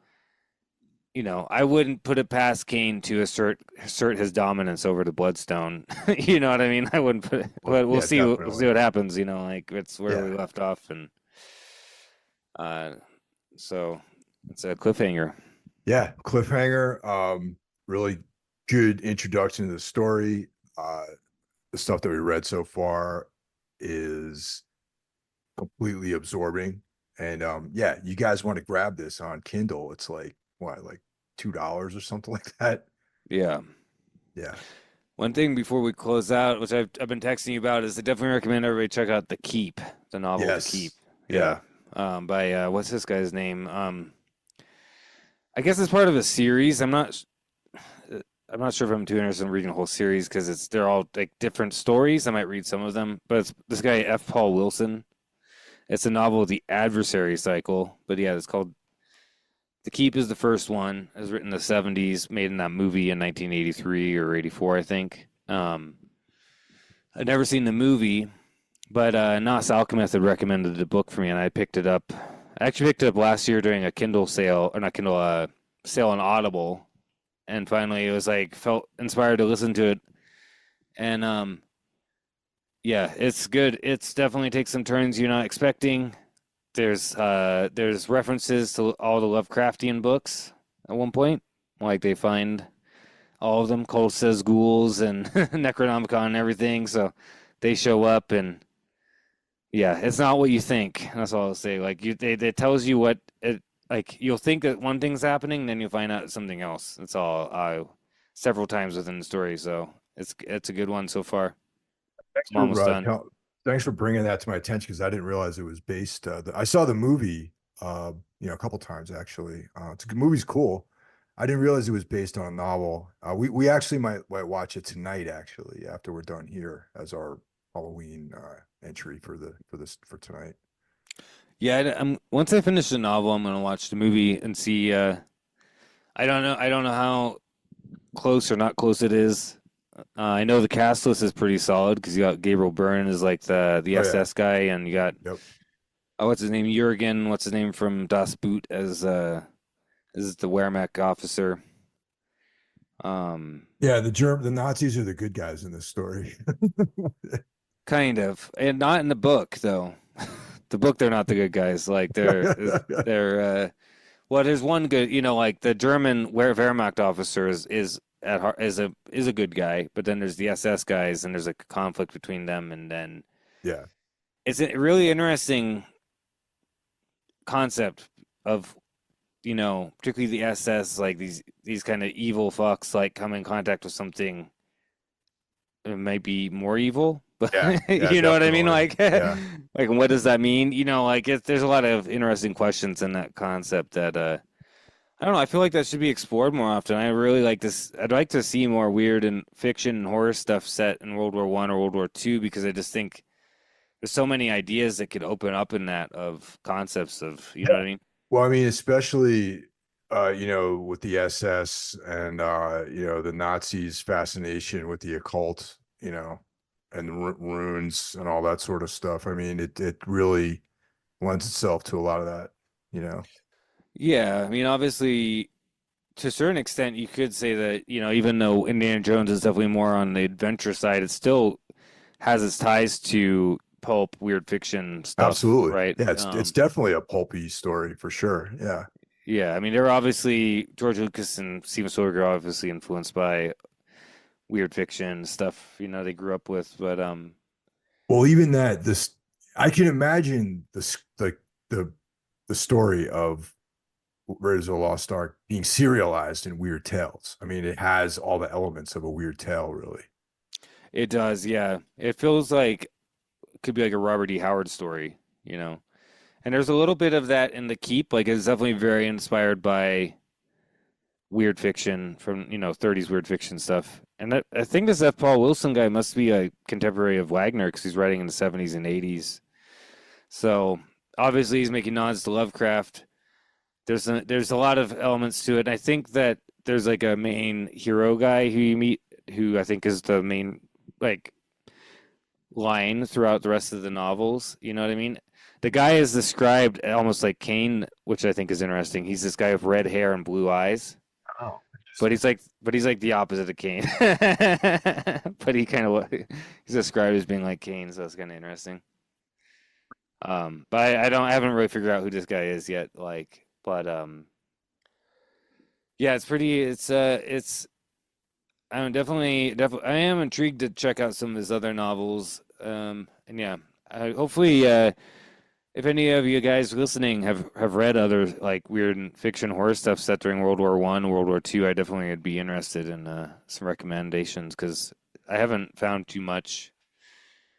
[SPEAKER 2] I wouldn't put it past Kane to assert his dominance over the Bloodstone. You know what I mean? I wouldn't put it, but we'll
[SPEAKER 1] Yeah,
[SPEAKER 2] see. We'll see
[SPEAKER 1] definitely.
[SPEAKER 2] what happens. Like it's where we
[SPEAKER 1] Yeah.
[SPEAKER 2] left off, and uh, so it's a cliffhanger.
[SPEAKER 1] Yeah. Cliffhanger. Really good introduction to the story. The stuff that we read so far is completely absorbing. And yeah, you guys want to grab this on Kindle. It's like what, like $2 or something like that.
[SPEAKER 2] Yeah.
[SPEAKER 1] Yeah.
[SPEAKER 2] One thing before we close out, which I've been texting you about, is I definitely recommend everybody check out The Keep, the novel The Keep.
[SPEAKER 1] Yes.
[SPEAKER 2] Yeah.
[SPEAKER 1] Yeah.
[SPEAKER 2] By what's this guy's name? I guess it's part of a series. I'm not sure if I'm too interested in reading a whole series because they're all like different stories. I might read some of them, but it's this guy F. Paul Wilson. It's a novel, The Adversary Cycle. But yeah, it's called The Keep is the first one. It was written in the 70s, made in that movie in 1983 or 84, I think. I'd never seen the movie, but Nas Alchemist had recommended the book for me, and I picked it up. I actually picked it up last year during a Kindle sale, or not Kindle, sale on Audible, and finally it was like felt inspired to listen to it, and yeah, it's good. It's definitely takes some turns you're not expecting. There's references to all the Lovecraftian books at one point, like they find all of them, Cole says ghouls and Necronomicon and everything. So they show up and yeah, it's not what you think. That's all I'll say. Like it tells you what it like. You'll think that one thing's happening, then you'll find out it's something else. That's all. Several times within the story, so it's a good one so far.
[SPEAKER 1] Thanks
[SPEAKER 2] I'm almost
[SPEAKER 1] for
[SPEAKER 2] done.
[SPEAKER 1] thanks for bringing that to my attention because I didn't realize it was based. I saw the movie, a couple times actually. The movie's cool. I didn't realize it was based on a novel. We actually might watch it tonight actually after we're done here as our Halloween entry for tonight.
[SPEAKER 2] Yeah, once I finish the novel, I'm gonna watch the movie and see. I don't know how close or not close it is. I know the cast list is pretty solid because you got Gabriel Byrne as like the
[SPEAKER 1] Oh yeah.
[SPEAKER 2] SS guy, and you got
[SPEAKER 1] Yep.
[SPEAKER 2] what's his name, Jurgen, what's his name from Das Boot as the Wehrmacht officer. Um,
[SPEAKER 1] Yeah, the Nazis are the good guys in this story.
[SPEAKER 2] Kind of, and not in the book though. The book, they're not the good guys. Like they're well, there's one good, like the German Wehrmacht officer is at heart is a good guy, but then there's the SS guys, and there's a conflict between them, and then
[SPEAKER 1] Yeah.
[SPEAKER 2] it's a really interesting concept of particularly the SS, like these kind of evil fucks, like come in contact with something that might be more evil, but
[SPEAKER 1] Yeah. Yeah,
[SPEAKER 2] you know what I mean?
[SPEAKER 1] definitely.
[SPEAKER 2] Like,
[SPEAKER 1] Yeah.
[SPEAKER 2] like what does that mean? Like there's a lot of interesting questions in that concept that I don't know. I feel like that should be explored more often. I really like this. I'd like to see more weird and fiction and horror stuff set in World War One or World War Two because I just think there's so many ideas that could open up in that of concepts of you know what I mean?
[SPEAKER 1] Well, I mean, especially with the SS and the Nazis' fascination with the occult, and runes and all that sort of stuff. I mean, it really lends itself to a lot of that, you know.
[SPEAKER 2] Yeah, I mean, obviously, to a certain extent, you could say that, even though Indiana Jones is definitely more on the adventure side, it still has its ties to pulp, weird fiction stuff,
[SPEAKER 1] Absolutely.
[SPEAKER 2] right?
[SPEAKER 1] Yeah, it's definitely a pulpy story for sure. Yeah.
[SPEAKER 2] Yeah, I mean, they're obviously George Lucas and Steven Spielberg are obviously influenced by weird fiction stuff, they grew up with, but
[SPEAKER 1] Well, even that this I can imagine the the story of Raiders of the Lost Ark being serialized in Weird Tales. I mean, it has all the elements of a weird tale, really.
[SPEAKER 2] it does, yeah. It feels like it could be like a Robert E. Howard story, you know. And there's a little bit of that in The Keep, like it's definitely very inspired by weird fiction from 30s weird fiction stuff. And I think this F. Paul Wilson guy must be a contemporary of Wagner because he's writing in the 70s and 80s. So obviously he's making nods to Lovecraft. There's a lot of elements to it. And I think that there's like a main hero guy who you meet who I think is the main like line throughout the rest of the novels. You know what I mean? The guy is described almost like Kane, which I think is interesting. He's this guy with red hair and blue eyes.
[SPEAKER 1] Oh,
[SPEAKER 2] But he's like the opposite of Kane. But he's described as being like Kane, so it's kind of interesting. But I haven't really figured out who this guy is yet. Yeah, it's I'm definitely I am intrigued to check out some of his other novels. And yeah, hopefully, if any of you guys listening have read other like weird fiction horror stuff set during World War One, World War Two, I definitely would be interested in some recommendations because I haven't found too much.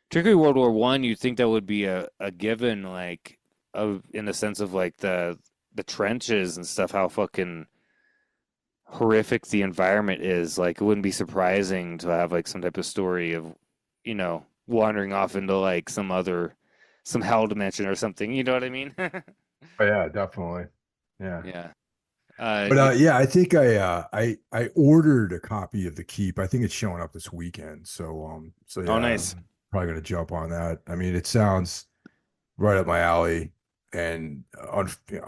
[SPEAKER 2] Particularly World War One, you'd think that would be a given, like of in the sense of like the trenches and stuff, how fucking horrific the environment is. Like it wouldn't be surprising to have like some type of story of, wandering off into like some hell dimension or something. You know what I mean?
[SPEAKER 1] oh, yeah, definitely. Yeah.
[SPEAKER 2] Yeah.
[SPEAKER 1] But yeah, I think I ordered a copy of The Keep. I think it's showing up this weekend. So
[SPEAKER 2] Oh,
[SPEAKER 1] yeah,
[SPEAKER 2] nice.
[SPEAKER 1] I'm probably gonna jump on that. I mean, it sounds right up my alley. And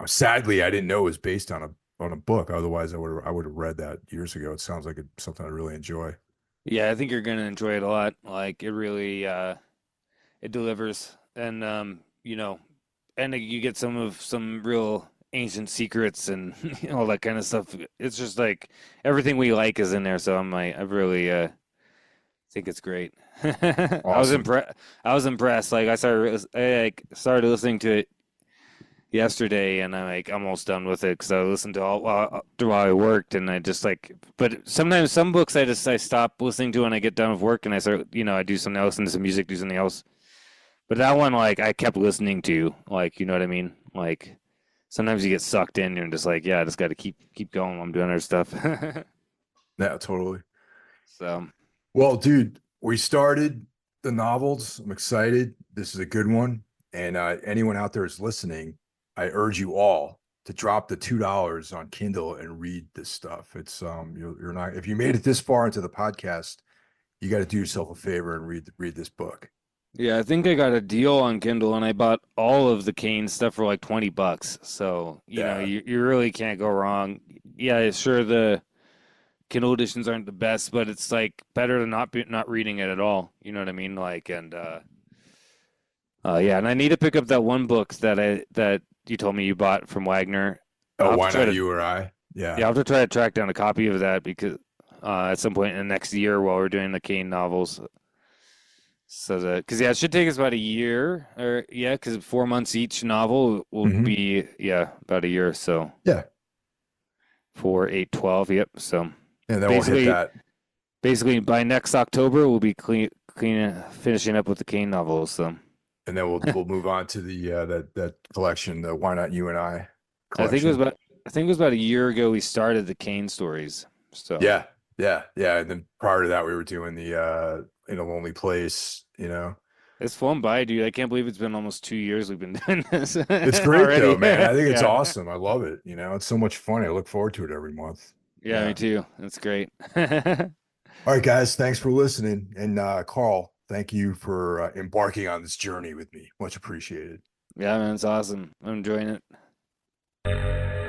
[SPEAKER 1] sadly, I didn't know it was based on a book. Otherwise, I would have read that years ago. It sounds like something I really enjoy.
[SPEAKER 2] Yeah, I think you're gonna enjoy it a lot. Like it really, it delivers, and and you get some real ancient secrets and all that kind of stuff. It's just like everything we like is in there. So I really think it's great.
[SPEAKER 1] Awesome.
[SPEAKER 2] I was impressed. Like I started listening to it yesterday, and I'm like almost done with it because I listened to all while I worked, and I just like. But sometimes some books I stop listening to when I get done with work, and I start I do something else, listen to some music, do something else. But that one like I kept listening to, like you know what I mean, like. Sometimes you get sucked in, and you're just like, yeah, I just got to keep going while I'm doing other stuff.
[SPEAKER 1] Yeah, totally.
[SPEAKER 2] So,
[SPEAKER 1] Well, dude, we started the novels. I'm excited. This is a good one. And anyone out there is listening, I urge you all to drop the $2 on Kindle and read this stuff. It's you're not if you made it this far into the podcast, you got to do yourself a favor and read this book.
[SPEAKER 2] yeah, I think I got a deal on Kindle, and I bought all of the Kane stuff for like $20. So,
[SPEAKER 1] Yeah.
[SPEAKER 2] you really can't go wrong. Yeah, sure, the Kindle editions aren't the best, but it's like better than not reading it at all. You know what I mean? Like, and yeah, and I need to pick up that one book that you told me you bought from Wagner.
[SPEAKER 1] Oh,
[SPEAKER 2] I'll have to
[SPEAKER 1] why
[SPEAKER 2] try
[SPEAKER 1] not
[SPEAKER 2] to
[SPEAKER 1] you or I?
[SPEAKER 2] Yeah,
[SPEAKER 1] Yeah.
[SPEAKER 2] I'll have to try to track down a copy of that because at some point in the next year while we're doing the Kane novels. So because yeah, it should take us about a year, or yeah, because 4 months each novel will
[SPEAKER 1] Hmm.
[SPEAKER 2] be about a year. So
[SPEAKER 1] Yeah.
[SPEAKER 2] 4, 8, 12. Yep. So
[SPEAKER 1] And then we'll hit
[SPEAKER 2] basically,
[SPEAKER 1] that.
[SPEAKER 2] basically by next October we'll be finishing up with the Kane novels. So
[SPEAKER 1] And then we'll move on to the that collection, the Why Not You and I
[SPEAKER 2] I think it was
[SPEAKER 1] collection.
[SPEAKER 2] about I think it was about a year ago we started the Kane stories. So
[SPEAKER 1] Yeah, yeah. And then prior to that, we were doing the In a Lonely Place, you know.
[SPEAKER 2] it's flown by, dude. I can't believe it's been almost 2 years we've been doing this
[SPEAKER 1] It's great though,
[SPEAKER 2] already.
[SPEAKER 1] man. I think it's
[SPEAKER 2] Yeah.
[SPEAKER 1] awesome. I love it. You know, it's so much fun. I look forward to it every month.
[SPEAKER 2] Yeah, me
[SPEAKER 1] Yeah.
[SPEAKER 2] too. That's great.
[SPEAKER 1] All right, guys. Thanks for listening. And Carl, Thank you for embarking on this journey with me. Much appreciated.
[SPEAKER 2] Yeah, man, it's awesome. I'm enjoying it.